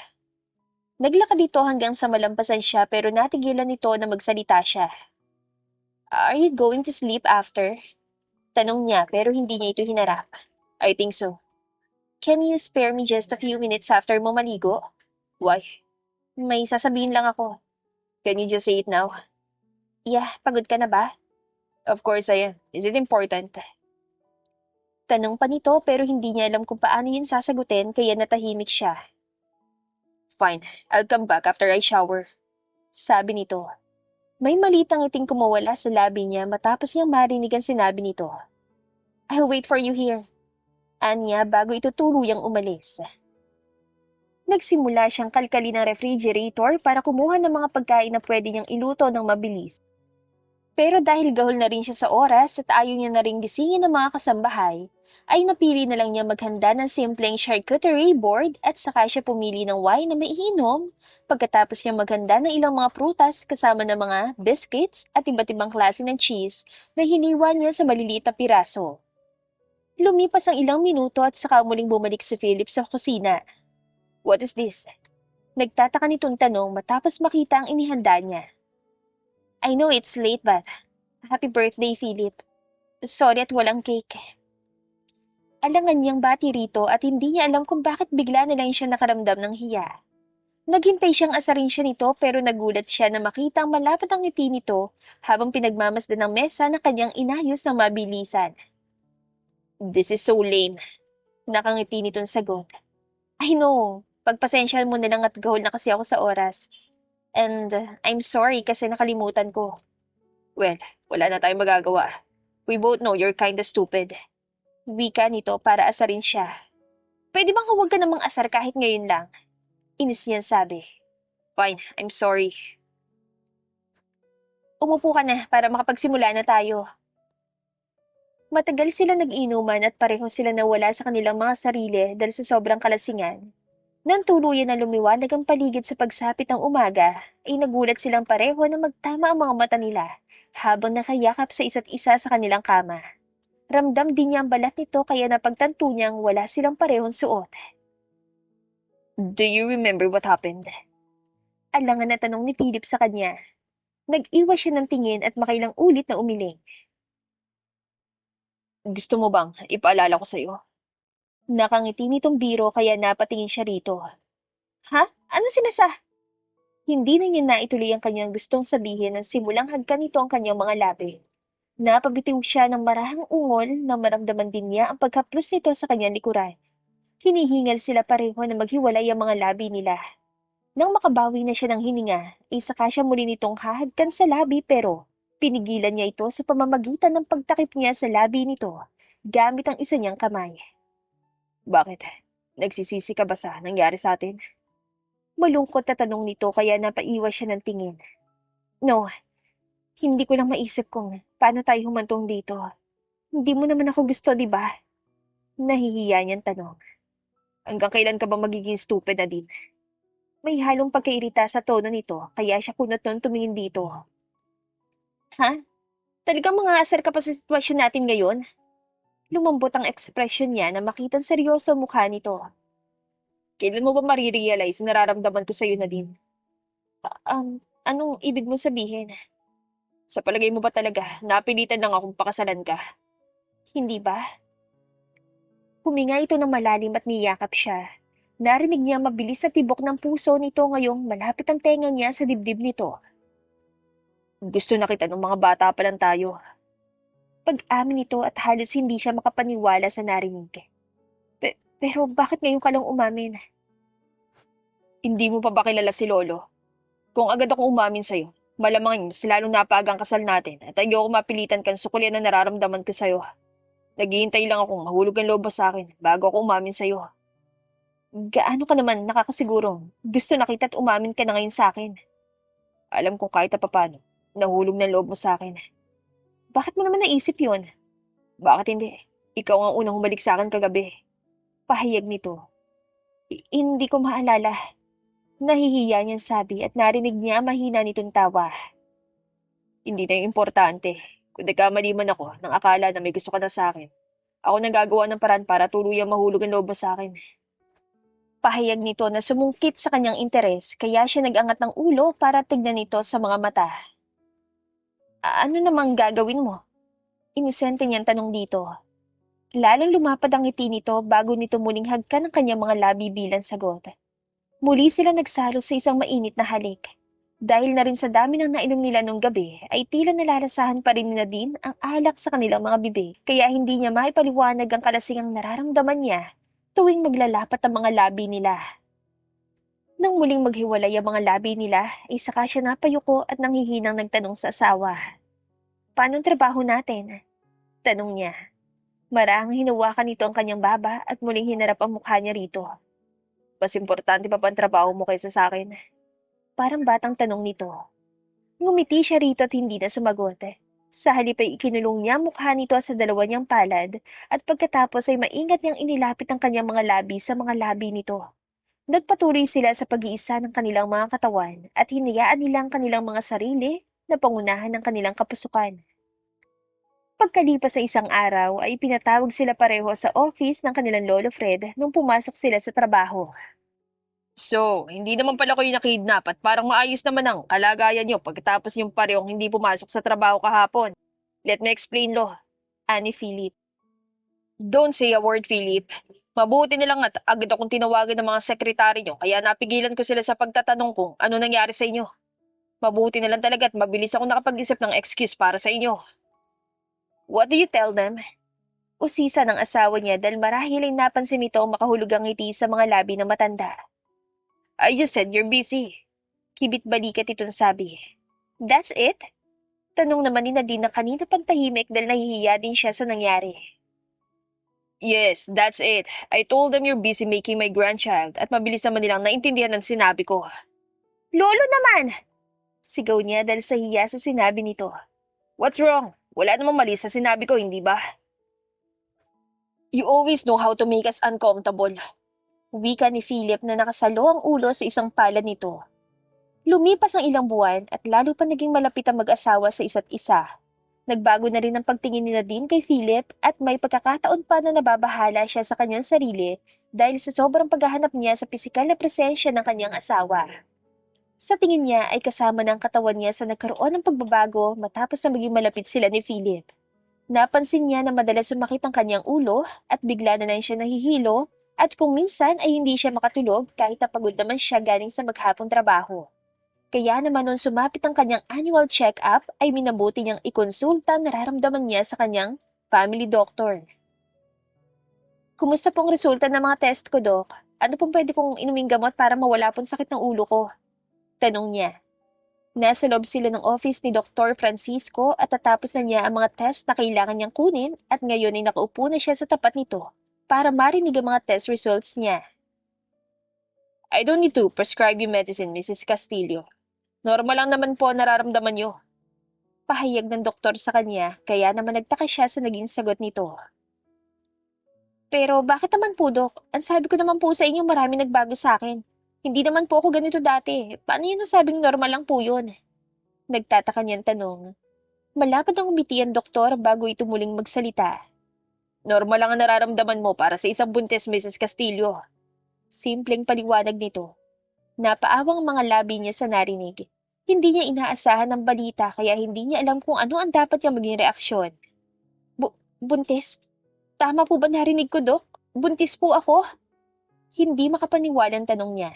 Naglakad dito hanggang sa malampasan siya pero natigilan nito na magsalita siya. Are you going to sleep after? Tanong niya pero hindi niya ito hinarap. I think so. Can you spare me just a few minutes after mo maligo? Why? May sasabihin lang ako. Can you just say it now? Yeah, pagod ka na ba? Of course I am. Is it important? Tanong pa nito pero hindi niya alam kung paano yun sasagutin kaya natahimik siya. Fine, I'll come back after I shower. Sabi nito. May malitang ngiting kumawala sa labi niya matapos niyang marinig ang sinabi nito. I'll wait for you here. Anya bago ito tuluyang umalis. Nagsimula siyang kalkalin ng refrigerator para kumuha ng mga pagkain na pwede niyang iluto ng mabilis. Pero dahil gahol na rin siya sa oras at ayaw niya na ring gisingin ng mga kasambahay, ay napili na lang niya maghanda ng simpleng charcuterie board at saka siya pumili ng wine na maiinom pagkatapos niya maghanda ng ilang mga prutas kasama ng mga biscuits at iba't ibang klase ng cheese na hiniwa niya sa maliliit na piraso. Lumipas ang ilang minuto at saka muling bumalik si Philip sa kusina. What is this? Nagtataka nitong tanong matapos makita ang inihanda niya. I know it's late but happy birthday, Philip. Sorry at walang cake. Alangan niyang bati rito at hindi niya alam kung bakit bigla na lang siya nakaramdam ng hiya. Naghintay siyang asarin siya nito pero nagulat siya na makita ang malapit ang ngiti nito habang pinagmamasdan ng mesa na kanyang inayos ng mabilisan. This is so lame. Nakangiti nitong sagot. I know, pagpasensya mo na lang at gahol na kasi ako sa oras. And I'm sorry kasi nakalimutan ko. Well, wala na tayong magagawa. We both know you're kinda stupid. Wika nito para asarin siya. Pwede bang huwag ka namang asar kahit ngayon lang? Inis niyan sabi. Fine, I'm sorry. Umupo ka na para makapagsimula na tayo. Matagal sila nag-inuman at pareho sila nawala sa kanilang mga sarili dahil sa sobrang kalasingan. Nang tuluyan na lumiwanag ang paligid sa pagsapit ng umaga, ay nagulat silang pareho na magtama ang mga mata nila habang nakayakap sa isa't isa sa kanilang kama. Ramdam din niya ang balat nito kaya napagtanto niyang wala silang parehong suot. Do you remember what happened? Alangan na tanong ni Philip sa kanya. Nag-iwas siya ng tingin at makailang ulit na umiling. Gusto mo bang ipaalala ko sa'yo? Nakangiti nitong biro kaya napatingin siya rito. Ha? Ano sinasa? Hindi na niya naituloy ang kanyang gustong sabihin nang simulang hagkan nito ang kanyang mga labi. Napabitiw siya ng marahang ungol na maramdaman din niya ang pagkaplos nito sa kanyang likuran. Hinihingal sila pareho na maghiwalay ang mga labi nila. Nang makabawi na siya ng hininga, ay saka siya muli nitong hahagkan sa labi pero Pinigilan niya ito sa pamamagitan ng pagtakip niya sa labi nito gamit ang isa niyang kamay. Bakit? Nagsisisi ka ba sa nangyari sa atin? Malungkot na tanong nito kaya napaiwas siya ng tingin. No, hindi ko lang maisip kung paano tayo humantong dito. Hindi mo naman ako gusto, di ba? Nahihiya niyang tanong. Hanggang kailan ka ba magiging stupid na din? May halong pagkairita sa tono nito kaya siya kunot nun tumingin dito. Ha? Talagang mga-asar ka pa sa sitwasyon natin ngayon? Lumambot ang ekspresyon niya na makitang seryoso ang mukha nito. Kailan mo ba marirealize na nararamdaman ko sa'yo na din? Anong ibig mo sabihin? Sa palagay mo ba talaga, napilitan lang akong pakasalan ka? Hindi ba? Huminga ito ng malalim at niyakap siya. Narinig niya mabilis sa tibok ng puso nito ngayong malapit ang tenga niya sa dibdib nito. Gusto na kita nung mga bata pa lang tayo. Pag-amin nito at halos hindi siya makapaniwala sa narinig. Pero bakit ngayon ka lang umamin? Hindi mo pa ba kilala si Lolo? Kung agad ako umamin sa'yo, malamang mas lalong napaagang kasal natin at ayoko mapilitan kang sukulyan na nararamdaman ko sa'yo. Naghihintay lang akong mahulog ang loob mo sa akin bago ako umamin sa'yo. Gaano ka naman nakakasigurong gusto na kita at umamin ka na ngayon sa akin? Alam ko kahit na papano, nahulog ng loob mo sa akin. Bakit mo naman naisip yun? Bakit hindi? Ikaw ang unang humalik sa akin kagabi. Pahayag nito. Hindi ko maalala. Nahihiya niyang sabi at narinig niya mahina nitong tawa. Hindi na yung importante. Kung nagkamali man ako nang akala na may gusto ka na sa akin, ako nagagawa ng paraan para tuluyang mahulog ang loob mo sa akin. Pahayag nito na sumungkit sa kanyang interes kaya siya nag-angat ng ulo para tignan nito sa mga mata. Ano namang gagawin mo? Inisente niyang tanong dito. Lalong lumapad ang ngiti nito bago nito muling hagkan ang kanyang mga labi bilang sagot. Muli sila nagsalo sa isang mainit na halik. Dahil na rin sa dami ng nainom nila nung gabi, ay tila nalalasahan pa rin ni Nadine ang alak sa kanilang mga bibig, kaya hindi niya maipaliwanag ang kalasingang nararamdaman niya tuwing maglalapat ang mga labi nila. Nang muling maghiwalay ang mga labi nila, ay saka siya napayuko at nanghihinang nagtanong sa asawa. Paano ang trabaho natin? Tanong niya. Maraang hinawakan nito ang kanyang baba at muling hinarap ang mukha niya rito. Mas importante pa ba ang trabaho mo kaysa sa akin? Parang batang tanong nito. Ngumiti siya rito at hindi na sumagot. Sa halip ay ikinulong niya mukha nito sa dalawa niyang palad at pagkatapos ay maingat niyang inilapit ang kanyang mga labi sa mga labi nito. Nagpatuloy sila sa pag-iisa ng kanilang mga katawan at hinayaan nila ang kanilang mga sarili na pangunahan ng kanilang kapusukan. Pagkalipas sa isang araw ay pinatawag sila pareho sa office ng kanilang lolo Fred nung pumasok sila sa trabaho. So, hindi naman pala kayo nakidnap at parang maayos naman ang kalagayan nyo pagkatapos yung parehong hindi pumasok sa trabaho kahapon. Let me explain, Lo. Ani Philip. Don't say a word, Philip. Mabuti na lang at agad akong tinawagan ng mga sekretary nyo kaya napigilan ko sila sa pagtatanong kung ano nangyari sa inyo. Mabuti na lang talaga at mabilis ako nakapag-isip ng excuse para sa inyo. What do you tell them? Usisa ng asawa niya dahil marahil ay napansin nito ang makahulugang ngiti sa mga labi ng matanda. I just said you're busy. Kibit balikat itong sabi. That's it? Tanong naman ni Nadine na kanina pang tahimik dahil nahihiya din siya sa nangyari. Yes, that's it. I told them you're busy making my grandchild at mabilis naman nilang naintindihan ang sinabi ko. Lolo naman! Sigaw niya dahil sa hiya sa sinabi nito. What's wrong? Wala namang mali sa sinabi ko, hindi ba? You always know how to make us uncomfortable. Wika ni Philip na nakasalo ang ulo sa isang palad nito. Lumipas ang ilang buwan at lalo pa naging malapit ang mag-asawa sa isa't isa. Nagbago na rin ang pagtingin ni Nadine kay Philip at may pagkakataon pa na nababahala siya sa kanyang sarili dahil sa sobrang paghahanap niya sa pisikal na presensya ng kanyang asawa. Sa tingin niya ay kasama ng katawan niya sa nagkaroon ng pagbabago matapos na maging malapit sila ni Philip. Napansin niya na madalas sumakit ang kanyang ulo at bigla na lang siya nahihilo at kung minsan ay hindi siya makatulog kahit napagod naman siya galing sa maghapong trabaho. Kaya naman nung sumapit ang kanyang annual check-up ay minabuti niyang ikonsulta ang nararamdaman niya sa kanyang family doctor. Kumusta pong resulta ng mga test ko, Doc? Ano pong pwede kong inuming gamot para mawala pong sakit ng ulo ko? Tanong niya. Nasa loob sila ng office ni Dr. Francisco at tatapos na niya ang mga test na kailangan niyang kunin at ngayon ay nakaupo na siya sa tapat nito para marinig ang mga test results niya. I don't need to prescribe you medicine, Mrs. Castillo. Normal lang naman po ang nararamdaman niyo. Pahayag ng doktor sa kanya kaya naman nagtaka siya sa naging sagot nito. Pero bakit naman po, Dok? Ang sabi ko naman po sa inyo marami nagbago sa akin. Hindi naman po ako ganito dati. Paano yun nasabing normal lang po yun? Nagtataka niyang tanong. Malapad ang umiti ang doktor bago ito muling magsalita. Normal lang ang nararamdaman mo para sa isang buntis, Mrs. Castillo. Simpleng paliwanag nito. Napaawang mga labi niya sa narinig. Hindi niya inaasahan ang balita kaya hindi niya alam kung ano ang dapat niyang maging reaksyon. Buntis? Tama po ba narinig ko, Dok? Buntis po ako? Hindi makapaniwala ang tanong niya.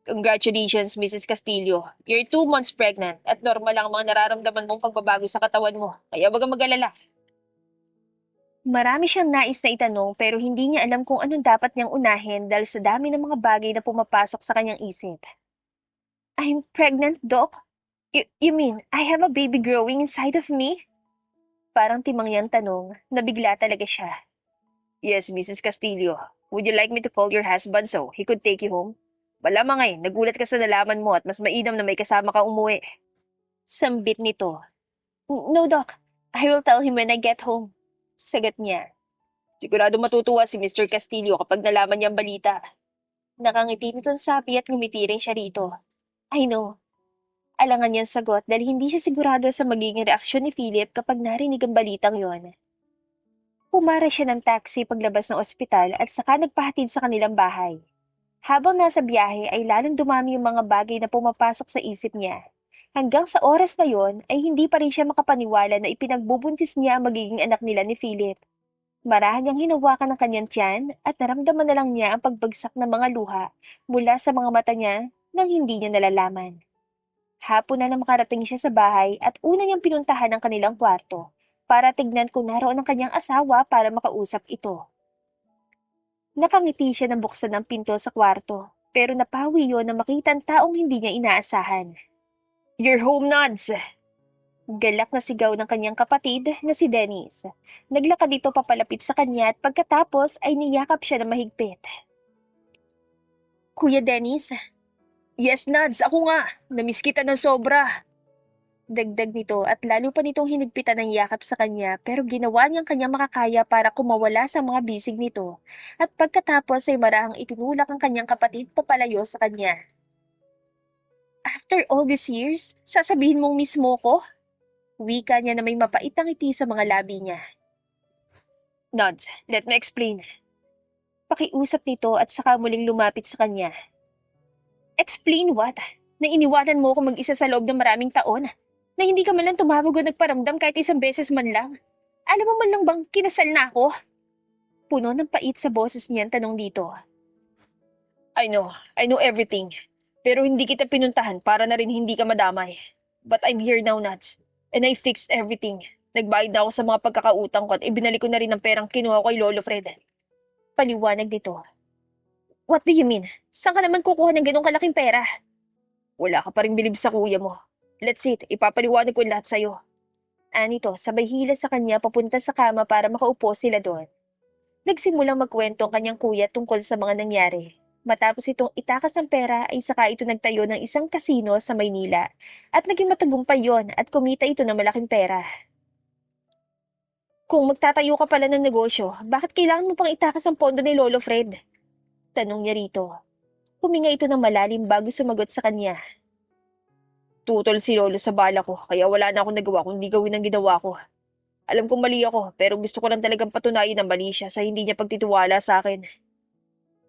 Congratulations, Mrs. Castillo. You're 2 months pregnant at normal lang ang mga nararamdaman mong pagbabago sa katawan mo. Kaya wag kang mag-alala. Marami siyang nais na itanong pero hindi niya alam kung anong dapat niyang unahin dahil sa dami ng mga bagay na pumapasok sa kanyang isip. I'm pregnant, Doc? You mean, I have a baby growing inside of me? Parang timang niyang tanong, nabigla talaga siya. Yes, Mrs. Castillo. Would you like me to call your husband so he could take you home? Malamang ay, nagulat ka sa nalaman mo at mas mainam na may kasama ka umuwi. Sambit nito. No, Doc. I will tell him when I get home. Sagot niya. Sigurado matutuwa si Mr. Castillo kapag nalaman niya ang balita. Nakangiti nitong sabi at ngumiti rin siya rito. I know. Alangan niyang sagot dahil hindi siya sigurado sa magiging reaksyon ni Philip kapag narinig ang balitang yon. Pumara siya ng taxi paglabas ng ospital at saka nagpahatid sa kanilang bahay. Habang nasa biyahe ay lalong dumami yung mga bagay na pumapasok sa isip niya. Hanggang sa oras na yon ay hindi pa rin siya makapaniwala na ipinagbubuntis niya ang magiging anak nila ni Philip. Marahan niyang hinawakan ng kanyang tiyan at naramdaman na lang niya ang pagbagsak ng mga luha mula sa mga mata niya nang hindi niya nalalaman. Hapon na makarating siya sa bahay at una niyang pinuntahan ang kanilang kwarto para tignan kung naroon ang kanyang asawa para makausap ito. Nakangiti siya nang buksan ang pinto sa kwarto, pero napawi yon na makita ang taong hindi niya inaasahan. You're home, Nods! Galak na sigaw ng kanyang kapatid na si Dennis. Naglakad ito papalapit sa kanya at pagkatapos ay niyakap siya na mahigpit. Kuya Dennis? Yes, Nods, ako nga. Namiss kita ng sobra. Dagdag nito at lalo pa nitong hinigpitan ng yakap sa kanya pero ginawa niyang kanyang makakaya para kumawala sa mga bisig nito at pagkatapos ay marahang itinulak ang kanyang kapatid papalayo sa kanya. After all these years, sasabihin mong mismo ko? Wika niya na may mapaitang ngiti sa mga labi niya. Nods, let me explain. Pakiusap nito at saka muling lumapit sa kanya. Explain what? Na iniwanan mo ako mag-isa sa loob ng maraming taon? Na hindi ka man lang tumawag o nagparamdam kahit isang beses man lang? Alam mo man lang bang kinasal na ako? Puno ng pait sa boses niya ang tanong dito. I know everything. Pero hindi kita pinuntahan para na rin hindi ka madamay. But I'm here now, Nats. And I fixed everything. Nagbayad na ako sa mga pagkakautang ko at ibinalik ko na rin ang perang kinuha ko kay Lolo Fred. Paliwanag nito. What do you mean? Saan ka naman kukuha ng ganong kalaking pera? Wala ka pa rin bilib sa kuya mo. Let's sit, ipapaliwanag ko lahat sa'yo. Anito, sabay hila sa kanya papunta sa kama para makaupo sila doon. Nagsimulang magkwento ang kanyang kuya tungkol sa mga nangyari. Matapos itong itakas ang pera ay saka ito nagtayo ng isang kasino sa Maynila at naging matagumpay yon at kumita ito ng malaking pera. Kung magtatayo ka pala ng negosyo, bakit kailangan mo pang itakas ang pondo ni Lolo Fred? Tanong niya rito. Huminga ito ng malalim bago sumagot sa kanya. Tutol si Lolo sa bala ko, kaya wala na akong nagawa kung hindi gawin ang ginawa ko. Alam kong mali ako, pero gusto ko lang talagang patunayan na mali siya sa hindi niya pagtitiwala sa akin.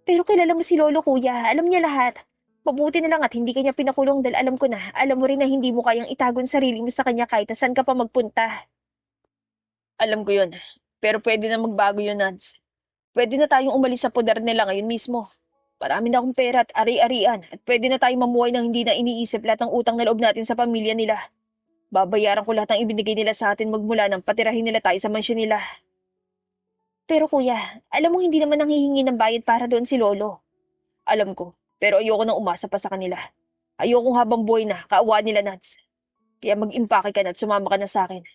Pero kilala mo si Lolo kuya, alam niya lahat. Mabuti na lang at hindi kanya pinakulong dahil alam ko na, alam mo rin na hindi mo kayang itagon sarili mo sa kanya kahit na saan ka pa magpunta. Alam ko yun, pero pwede na magbago yun, Nads. Pwede na tayong umalis sa poder nila ngayon mismo. Marami na akong pera at ari-arian at pwede na tayong mamuhay nang hindi na iniisip lahat ng utang na loob natin sa pamilya nila. Babayaran ko lahat ng ibinigay nila sa atin magmula nang patirahin nila tayo sa mansyon nila. Pero kuya, alam mo hindi naman nanghihingi ng bayad para doon si Lolo. Alam ko, pero ayoko nang umasa pa sa kanila. Ayokong habang buhay na, kaawaan nila, Nads. Kaya mag-impake ka na at sumama ka na sa akin.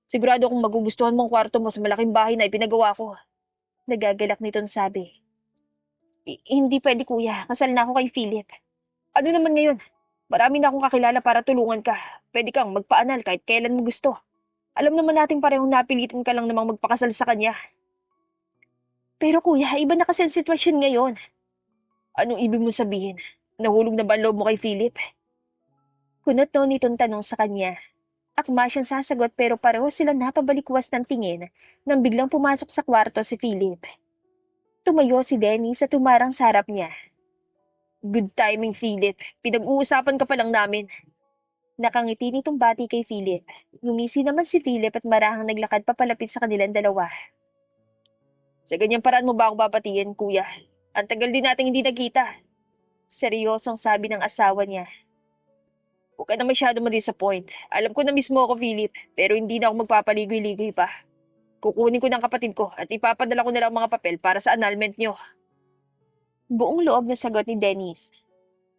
Sigurado akong magugustuhan mong kwarto mo sa malaking bahay na ipinagawa ko. Nagagalak nitong sabi. Hindi pwede kuya, kasal na ako kay Philip. Ano naman ngayon? Marami na akong kakilala para tulungan ka. Pwede kang magpaanal kahit kailan mo gusto. Alam naman nating parehong napilitan ka lang namang magpakasal sa kanya. Pero kuya, iba na kasi ang sitwasyon ngayon. Anong ibig mo sabihin? Nahulog na ba ang loob mo kay Philip? Kunot no nitong tanong sa kanya. Akma siyang sasagot pero pareho silang napabalikwas ng tingin nang biglang pumasok sa kwarto si Philip. Tumayo si Dennis at tumarang sa harap niya. Good timing, Philip. Pinag-uusapan ka pa lang namin. Nakangiti nitong bati kay Philip. Ngumisi naman si Philip at marahang naglakad papalapit sa kanilang dalawa. Sa ganyang paraan mo ba ako babatiin, kuya? Ang tagal din nating hindi nagkita. Seryosong sabi ng asawa niya. Huwag ka na masyado ma-disappoint. Alam ko na mismo ako, Philip, pero hindi na ako magpapaligoy-ligoy pa. Kukunin ko ng kapatid ko at ipapadala ko na lang ang mga papel para sa annulment nyo. Buong loob na sagot ni Dennis.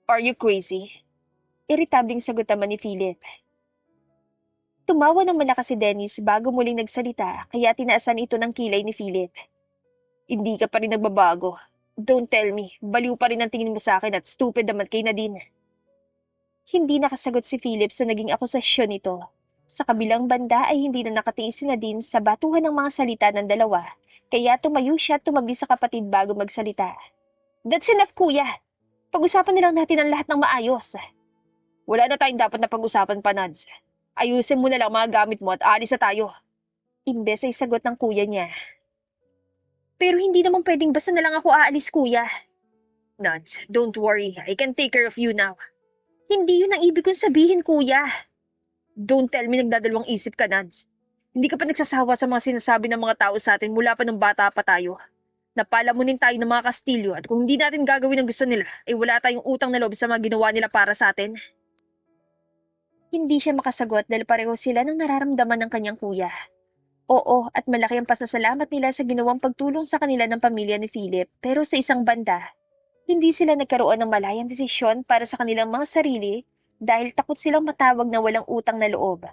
Are you crazy? Iritabling sagot naman ni Philip. Tumawa ng malakas si Dennis bago muling nagsalita kaya tinaasan ito ng kilay ni Philip. Hindi ka pa rin nagbabago. Don't tell me, baliw pa rin ang tingin mo sa akin at stupid naman kay Nadine. Hindi nakasagot si Philip sa naging akusasyon nito. Sa kabilang banda ay hindi na nakatiis si Nadine sa batuhan ng mga salita ng dalawa, kaya tumayo siya at tumabi sa kapatid bago magsalita. That's enough, kuya. Pag-usapan na lang natin ang lahat ng maayos. Wala na tayong dapat na pag-usapan pa, Nads. Ayusin mo na lang mga gamit mo at alis na tayo. Imbes ay sagot ng kuya niya. Pero hindi naman pwedeng basta na lang ako aalis, kuya. Nads, don't worry. I can take care of you now. Hindi yun ang ibig kong sabihin, kuya. Don't tell me nagdadalawang isip ka, Nads. Hindi ka pa nagsasawa sa mga sinasabi ng mga tao sa atin mula pa nung bata pa tayo. Napalamunin tayo ng mga Kastilyo at kung hindi natin gagawin ang gusto nila, ay wala tayong utang na loob sa mga ginawa nila para sa atin. Hindi siya makasagot dahil pareho sila ng nararamdaman ng kanyang kuya. Oo, at malaki ang pasasalamat nila sa ginawang pagtulong sa kanila ng pamilya ni Philip, pero sa isang banda, hindi sila nagkaroon ng malayang desisyon para sa kanilang mga sarili dahil takot silang matawag na walang utang na loob.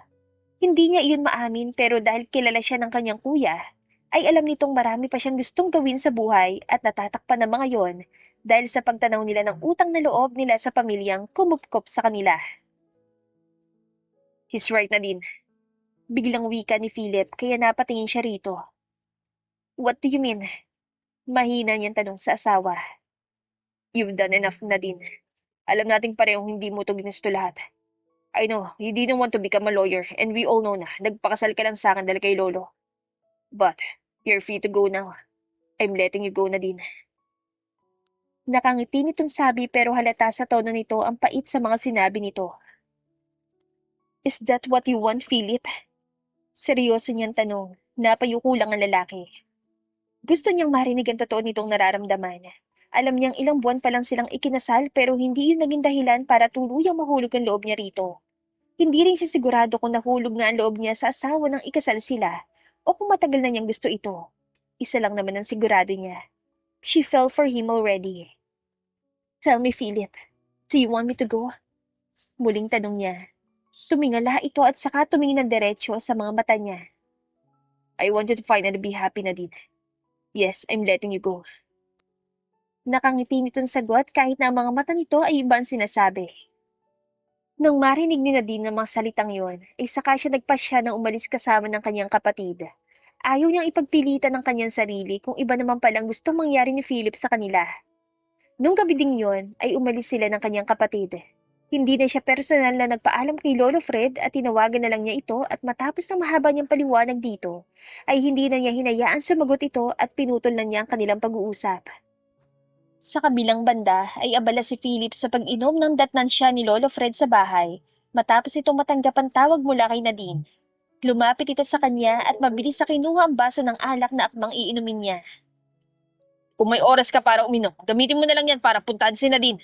Hindi niya iyon maamin pero dahil kilala siya ng kanyang kuya, ay alam nitong marami pa siyang gustong gawin sa buhay at natatakpan ng mga yon dahil sa pagtanaw nila ng utang na loob nila sa pamilyang kumupkop sa kanila. He's right, Nadine. Biglang wika ni Philip kaya napatingin siya rito. What do you mean? Mahina niyang tanong sa asawa. You've done enough, Nadine. Alam nating parehong hindi mo to ginusto lahat. I know, you didn't want to become a lawyer and we all know na nagpakasal ka lang sa akin dahil kay Lolo. But, you're free to go now. I'm letting you go, Nadine. Nakangiti nitong sabi pero halata sa tono nito ang pait sa mga sinabi nito. Is that what you want, Philip? Seryoso niyang tanong. Napayuko lang ang lalaki. Gusto niyang marinig ang totoo nitong nararamdaman. Alam niyang ilang buwan pa lang silang ikinasal pero hindi yun naging dahilan para tuluyang mahulog ang loob niya rito. Hindi rin siya sigurado kung nahulog nga ang loob niya sa asawa nang ikasal sila o kung matagal na niyang gusto ito. Isa lang naman ang sigurado niya. She fell for him already. Tell me, Philip, do you want me to go? Muling tanong niya. Tumingala ito at saka tumingin ng diretsyo sa mga mata niya. I want you to finally be happy, Nadine. Yes, I'm letting you go. Nakangiti nitong sagot kahit na ang mga mata nito ay ibang sinasabi. Nang marinig ni Nadine ng mga salitang yon, ay saka siya nagpasya na umalis kasama ng kanyang kapatid. Ayaw niyang ipagpilitan ng kanyang sarili kung iba naman palang gustong mangyari ni Philip sa kanila. Nung gabi ding yon, ay umalis sila ng kanyang kapatid. Hindi na siya personal na nagpaalam kay Lolo Fred at tinawagan na lang niya ito at matapos ng mahaba niyang paliwanag dito, ay hindi na niya hinayaan sumagot ito at pinutol na niya ang kanilang pag-uusap. Sa kabilang banda ay abala si Philip sa pag-inom ng datnan siya ni Lolo Fred sa bahay matapos itong matanggap ang tawag mula kay Nadine. Lumapit ito sa kanya at mabilis na kinuha ang baso ng alak na akmang iinumin niya. Kung may oras ka para uminom, gamitin mo na lang yan para puntahan si Nadine.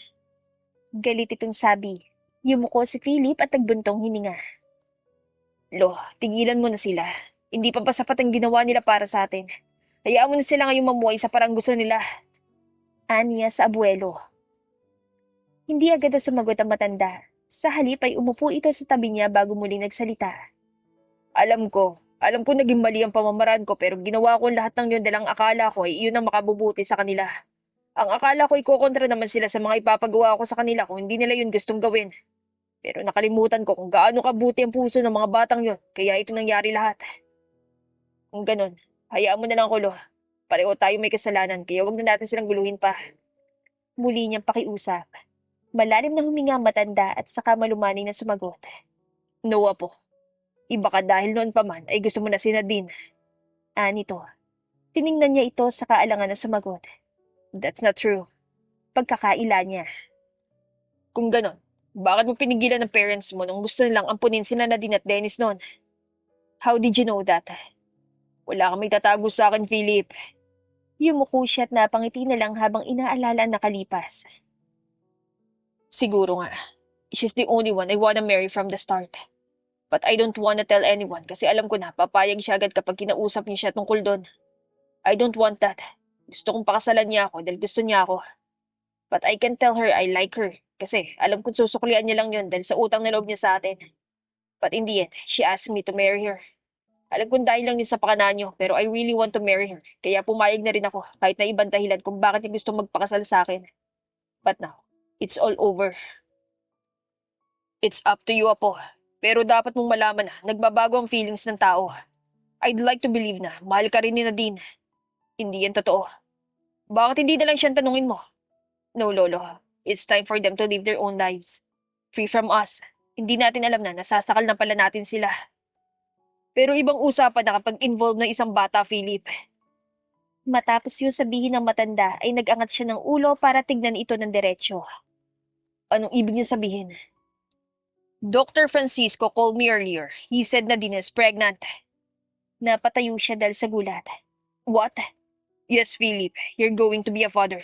Galit itong sabi. Yumuko si Philip at nagbuntong hininga. Lo, tigilan mo na sila. Hindi pa ba sapat ang ginawa nila para sa atin? Hayaan mo na sila ngayong mamuhay sa parang gusto nila. Aniya sa abuelo. Hindi agad na sumagot ang matanda. Sa halip ay umupo ito sa tabi niya bago muling nagsalita. Alam ko naging mali ang pamamaraan ko pero ginawa ko lahat ng yun dahil ang akala ko ay iyon ang makabubuti sa kanila. Ang akala ko ay kukontra naman sila sa mga ipapagawa ko sa kanila kung hindi nila yun gustong gawin. Pero nakalimutan ko kung gaano kabuti ang puso ng mga batang yun, kaya ito nangyari lahat. Kung ganun, hayaan mo na lang Kulo. Pareho tayo may kasalanan kaya wag na natin silang guluhin pa. Muli niyang pakiusap. Malalim na huminga ang matanda at saka malumanay na sumagot. No, Apo. Iba ka dahil noon pa man ay gusto mo na si Nadine. Nito. Tiningnan niya ito sa kaalangan na sumagot. That's not true. Pagkakaila niya. Kung ganon, bakit mo pinigilan ng parents mo nung gusto nilang ampunin sina Nadine at Dennis noon? How did you know that? Wala kang may tatago sa akin, Philip. Yumuko siya at napangiti na lang habang inaalala ang nakalipas. Siguro nga. She's the only one I wanna marry from the start. But I don't wanna tell anyone kasi alam ko na papayag siya agad kapag kinausap niya siya tungkol doon. I don't want that. Gusto kong pakasalan niya ako dahil gusto niya ako. But I can tell her I like her kasi alam kong susuklian niya lang yun dahil sa utang na loob niya sa atin. But in the end, she asked me to marry her. Alam kong dahil lang yun sa pakana niyo pero I really want to marry her. Kaya pumayag na rin ako kahit na ibang dahilan kung bakit niya gusto magpakasal sa akin. But now, it's all over. It's up to you, Apo. Pero dapat mong malaman na nagbabago ang feelings ng tao. I'd like to believe na mahal ka rin ni Nadine. Hindi yan totoo. Bakit hindi na lang siyang tanungin mo? No, Lolo. It's time for them to live their own lives. Free from us. Hindi natin alam na nasasakal na pala natin sila. Pero ibang usapan na kapag involved ng isang bata, Philip. Matapos yung sabihin ng matanda ay nag-angat siya ng ulo para tignan ito ng diretsyo. Anong ibig niya sabihin? Dr. Francisco called me earlier. He said Nadine is pregnant. Napatayo siya dahil sa gulat. What? Yes, Philip. You're going to be a father.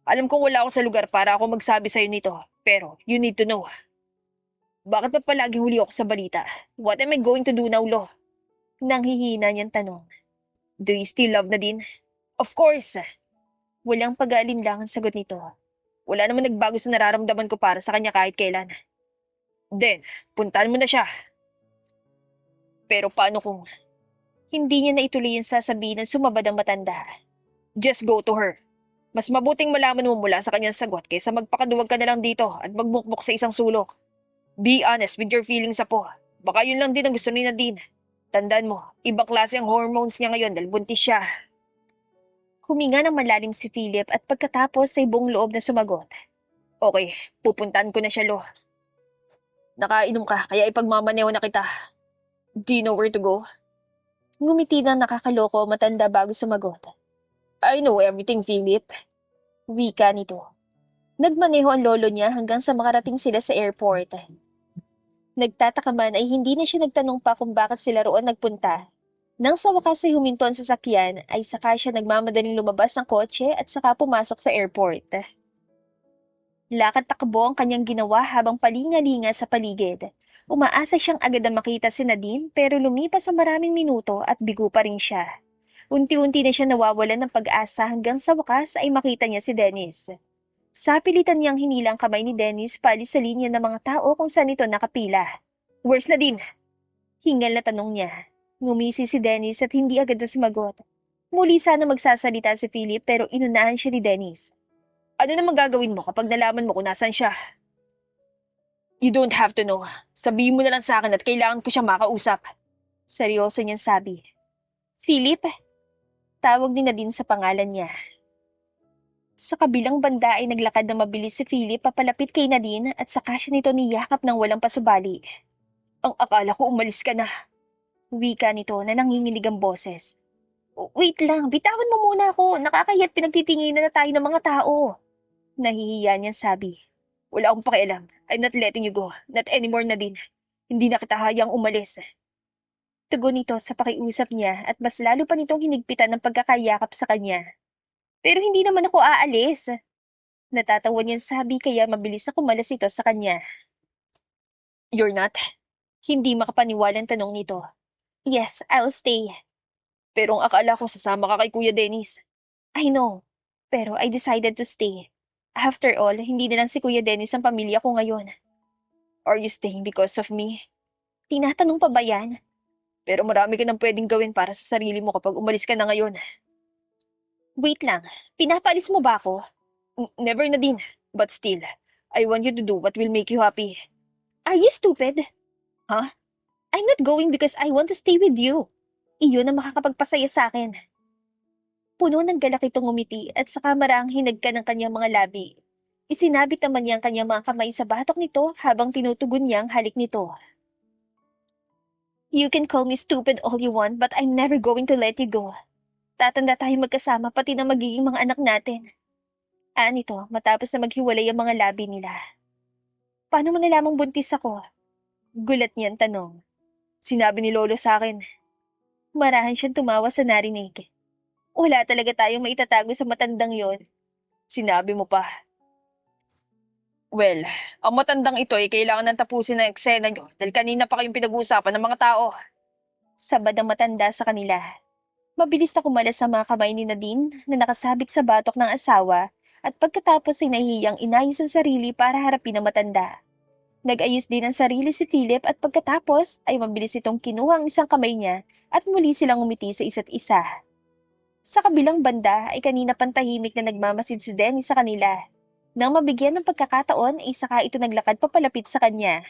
Alam kong wala ako sa lugar para ako magsabi sa'yo nito, pero you need to know. Bakit pa palaging huli ako sa balita? What am I going to do now, Lo? Nanghihina niyang tanong. Do you still love Nadine? Of course. Walang pag-aalinlangan sagot nito. Wala naman nagbago sa nararamdaman ko para sa kanya kahit kailan. Then, puntahan mo na siya. Pero paano kung hindi niya naituloy yung sasabihin ng sumabad ang matanda? Just go to her. Mas mabuting malaman mo mula sa kanyang sagot kaysa magpakaduwag ka na lang dito at magbukbok sa isang sulok. Be honest with your feelings, Apo. Baka yun lang din ang gusto ni Nadine. Tandaan mo, ibang klase ang hormones niya ngayon dahil buntis siya. Huminga ng malalim si Philip at pagkatapos ay buong loob na sumagot. Okay, pupuntahan ko na siya, Lo. Nakainom ka, kaya ipagmamaneho na kita. Do you know where to go? Ngumiti ng nakakaloko ang matanda bago sumagot. I know everything, Philip. Wika nito. Nagmaneho ang lolo niya hanggang sa makarating sila sa airport. Nagtataka man ay hindi na siya nagtanong pa kung bakit sila roon nagpunta. Nang sa wakas ay huminto ang sasakyan, ay saka siya nagmamadaling lumabas ng kotse at saka pumasok sa airport. Lakad takbo ang kanyang ginawa habang palingalinga sa paligid. Umaasa siyang agad na makita si Nadine pero lumipas ang maraming minuto at bigo pa rin siya. Unti-unti na siya nawawalan ng pag-asa hanggang sa wakas ay makita niya si Dennis. Sa pilitan niyang hinilang kamay ni Dennis paalis sa linya ng mga tao kung saan ito nakapila. Where's Nadine? Hingal na tanong niya. Ngumisi si Dennis at hindi agad na sumagot. Muli sana magsasalita si Philip pero inunahan siya ni Dennis. Ano naman gagawin mo kapag nalaman mo kung nasan siya? You don't have to know. Sabihin mo na lang sa akin at kailangan ko siyang makausap. Seryoso niyang sabi. Philip? Tawag ni Nadine sa pangalan niya. Sa kabilang banda ay naglakad na mabilis si Philip papalapit kay Nadine at saka siya nito niyakap ng walang pasubali. Ang akala ko umalis ka na. Wika nito na nanginginig ang boses. Wait lang, bitawan mo muna ako. Nakakahiya't pinagtitinginan na tayo ng mga tao. Nahihiya niyang sabi. Wala akong pakialam. I'm not letting you go. Not anymore, Nadine. Hindi na kita hayang umalis. Tugon nito sa pakiusap niya at mas lalo pa nitong hinigpitan ng pagkakayakap sa kanya. Pero hindi naman ako aalis. Natatawa niyang sabi kaya mabilis na kumalas ito sa kanya. You're not? Hindi makapaniwalang tanong nito. Yes, I'll stay. Pero ang akala ko sasama ka kay Kuya Dennis. I know, pero I decided to stay. After all, hindi na lang si Kuya Dennis ang pamilya ko ngayon. Are you staying because of me? Tinatanong pa ba yan? Pero marami ka nang pwedeng gawin para sa sarili mo kapag umalis ka na ngayon. Wait lang, pinapaalis mo ba ako? Never na din. But still, I want you to do what will make you happy. Are you stupid? Huh? I'm not going because I want to stay with you. Iyon ang makakapagpasaya sa akin. Puno ng galak itong ngumiti at sa kamara ang hinagka ng kanyang mga labi. Isinabit naman niya ang kanyang mga kamay sa batok nito habang tinutugon niya ang halik nito. You can call me stupid all you want but I'm never going to let you go. Tatanda tayo magkasama pati na magiging mga anak natin. Nito matapos na maghiwalay ang mga labi nila. Paano mo nalamang buntis ako? Gulat niya ang tanong. Sinabi ni Lolo sa akin. Marahan siyang tumawa sa narinig. Wala talaga tayong maitatago sa matandang yon. Sinabi mo pa. Well, ang matandang ito ay kailangan nang tapusin ang eksena nyo dahil kanina pa kayong pinag-uusapan ng mga tao. Sabad ang matanda sa kanila. Mabilis na kumalas sa mga kamay ni Nadine na nakasabit sa batok ng asawa at pagkatapos ay nahihiyang inayos ang sarili para harapin ang matanda. Nag-ayos din ang sarili si Philip at pagkatapos ay mabilis itong kinuha ang isang kamay niya at muli silang umiti sa isa't isa. Sa kabilang banda ay kanina pantahimik na nagmamasid si Denny sa kanila. Nang mabigyan ng pagkakataon ay saka ito naglakad papalapit sa kanya.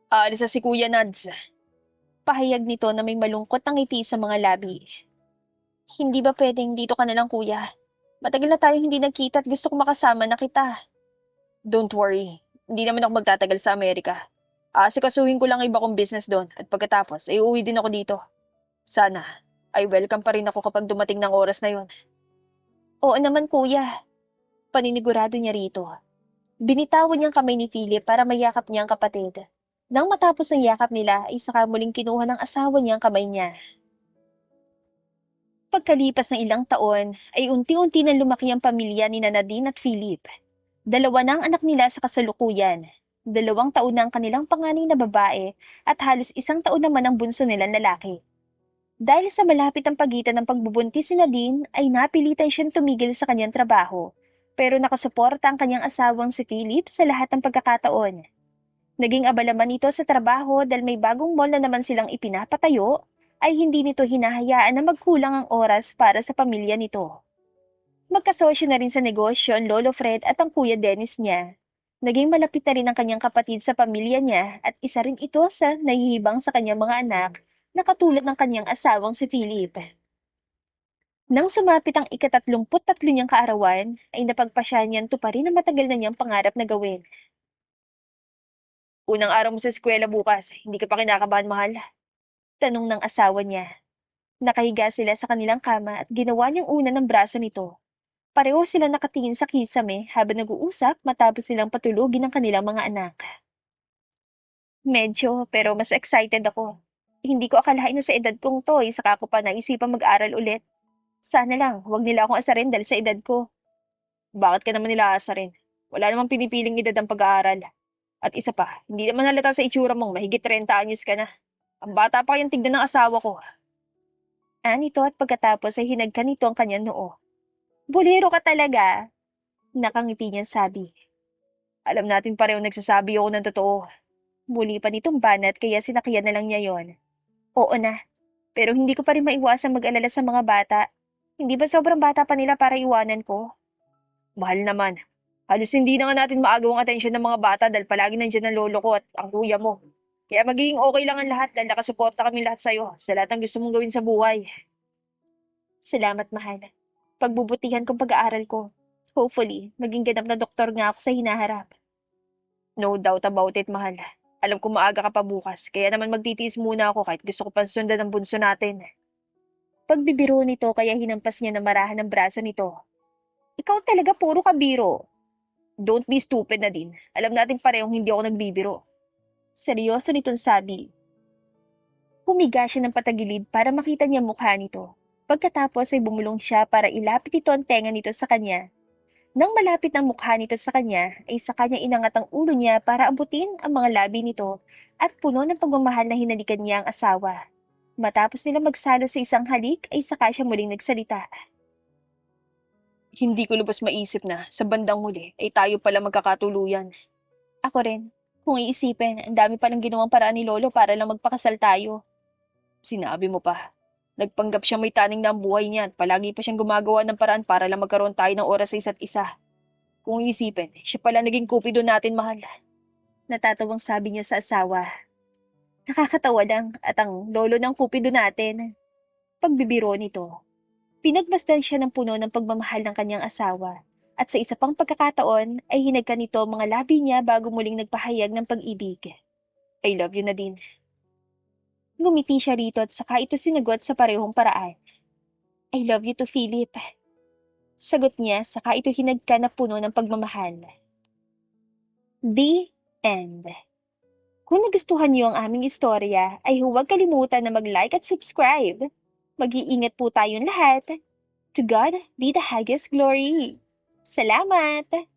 Aalis na si Kuya Nads. Pahayag nito na may malungkot na ngiti sa mga labi. Hindi ba pwedeng dito ka na lang kuya? Matagal na tayong hindi nagkita at gusto ko makasama na kita. Don't worry, hindi naman ako magtatagal sa Amerika. Asikasuhin ko lang ang iba kong business doon at pagkatapos ay uuwi din ako dito. Sana ay welcome pa rin ako kapag dumating ng oras na yon. Oo naman kuya. Paninigurado niya rito. Binitawan niyang kamay ni Philip para mayakap niya ang kapatid. Nang matapos ang yakap nila ay saka muling kinuha ng asawa niya ang kamay niya. Pagkalipas ng ilang taon ay unti-unti nang lumaki ang pamilya ni Nadine at Philip. Dalawa na ang anak nila sa kasalukuyan. 2 taon na ang kanilang panganay na babae at halos 1 taon naman ang bunso nilang lalaki. Dahil sa malapit ang pagitan ng pagbubuntis ni Nadine ay napilitan siyang tumigil sa kanyang trabaho pero nakasuporta ang kanyang asawang si Philip sa lahat ng pagkakataon. Naging abala man ito sa trabaho dahil may bagong mall na naman silang ipinapatayo ay hindi nito hinahayaan na magkulang ang oras para sa pamilya nito. Magkasosyo na rin sa negosyo ang Lolo Fred at ang Kuya Dennis niya. Naging malapit na rin ang kanyang kapatid sa pamilya niya at isa rin ito sa nahihibang sa kanyang mga anak na katulad ng kanyang asawang si Philip. Nang sumapit ang ika-33 niyang kaarawan, ay napagpasya niyang tuparin ang matagal na niyang pangarap na gawin. Unang araw mo sa eskwela bukas, hindi ka pa kinakabahan, mahal? Tanong ng asawa niya. Nakahiga sila sa kanilang kama at ginawa niyang una ng braso nito. Pareho sila nakatingin sa kisame habang nag-uusap matapos silang patulugin ang kanilang mga anak. Medyo, pero mas excited ako. Hindi ko akalain na sa edad kong to, saka ko pa naisipang mag-aral ulit. Sana lang, huwag nila akong asarin dahil sa edad ko. Bakit ka naman nila aasarin? Wala namang pinipiling edad ang pag-aaral. At isa pa, hindi naman halata sa itsura mong mahigit 30 anyos ka na. Ang bata pa kayang tignan ng asawa ko. Nito at pagkatapos ay hinagka nito ang kanyang noo. Bolero ka talaga. Nakangiti niyang sabi. Alam natin pareho nagsasabi ako ng totoo. Muli pa nitong banat kaya sinakyan na lang niya yon. Oo na, pero hindi ko pa rin maiwasang mag-alala sa mga bata. Hindi ba sobrang bata pa nila para iwanan ko? Mahal naman. Halos hindi na nga natin maagawang atensyon ng mga bata dahil palagi nandiyan ang lolo ko at ang kuya mo. Kaya magiging okay lang ang lahat dahil nakasuporta kami lahat sa'yo sa lahat ng gusto mong gawin sa buhay. Salamat, mahal. Pagbubutihan kong pag-aaral ko. Hopefully, maging ganap na doktor nga ako sa hinaharap. No doubt about it, mahal. Alam ko maaga ka pa bukas, kaya naman magtitiis muna ako kahit gusto ko pang sundan ang bunso natin. Pagbibiro nito kaya hinampas niya na marahan ang braso nito. Ikaw talaga puro kabiro. Don't be stupid na din. Alam natin parehong hindi ako nagbibiro. Seryoso nitong sabi. Humiga siya ng patagilid para makita niya mukha nito. Pagkatapos ay bumulong siya para ilapit ito ang tenga nito sa kanya. Nang malapit ang mukha nito sa kanya, ay sa kanya inangat ang ulo niya para abutin ang mga labi nito at puno ng pagmamahal na hinalikan niya ang asawa. Matapos nila magsalo sa isang halik ay saka siya muling nagsalita. Hindi ko lubos maisip na sa bandang huli ay tayo pala magkakatuluyan. Ako rin. Kung iisipin, ang dami palang ginawang paraan ni Lolo para lang magpakasal tayo. Sinabi mo pa. Nagpanggap siya may taning na ang buhay niya at palagi pa siyang gumagawa ng paraan para lang magkaroon tayo ng oras sa isa't isa. Kung iisipin, siya pala naging kupido natin, mahal. Natatawang sabi niya sa asawa. Nakakatawa lang at ang lolo ng kupido natin. Pagbibiro nito, pinagmasdan siya ng puno ng pagmamahal ng kanyang asawa. At sa isa pang pagkakataon ay hinagka nito ang mga labi niya bago muling nagpahayag ng pag-ibig. I love you, Nadine. Ngumiti siya rito at saka ito sinagot sa parehong paraan. I love you to Philip. Sagot niya saka ito hinagka na puno ng pagmamahal. The end. Kung nagustuhan niyo ang aming istorya, ay huwag kalimutan na mag-like at subscribe. Mag-iingat po tayong lahat. To God be the highest glory. Salamat!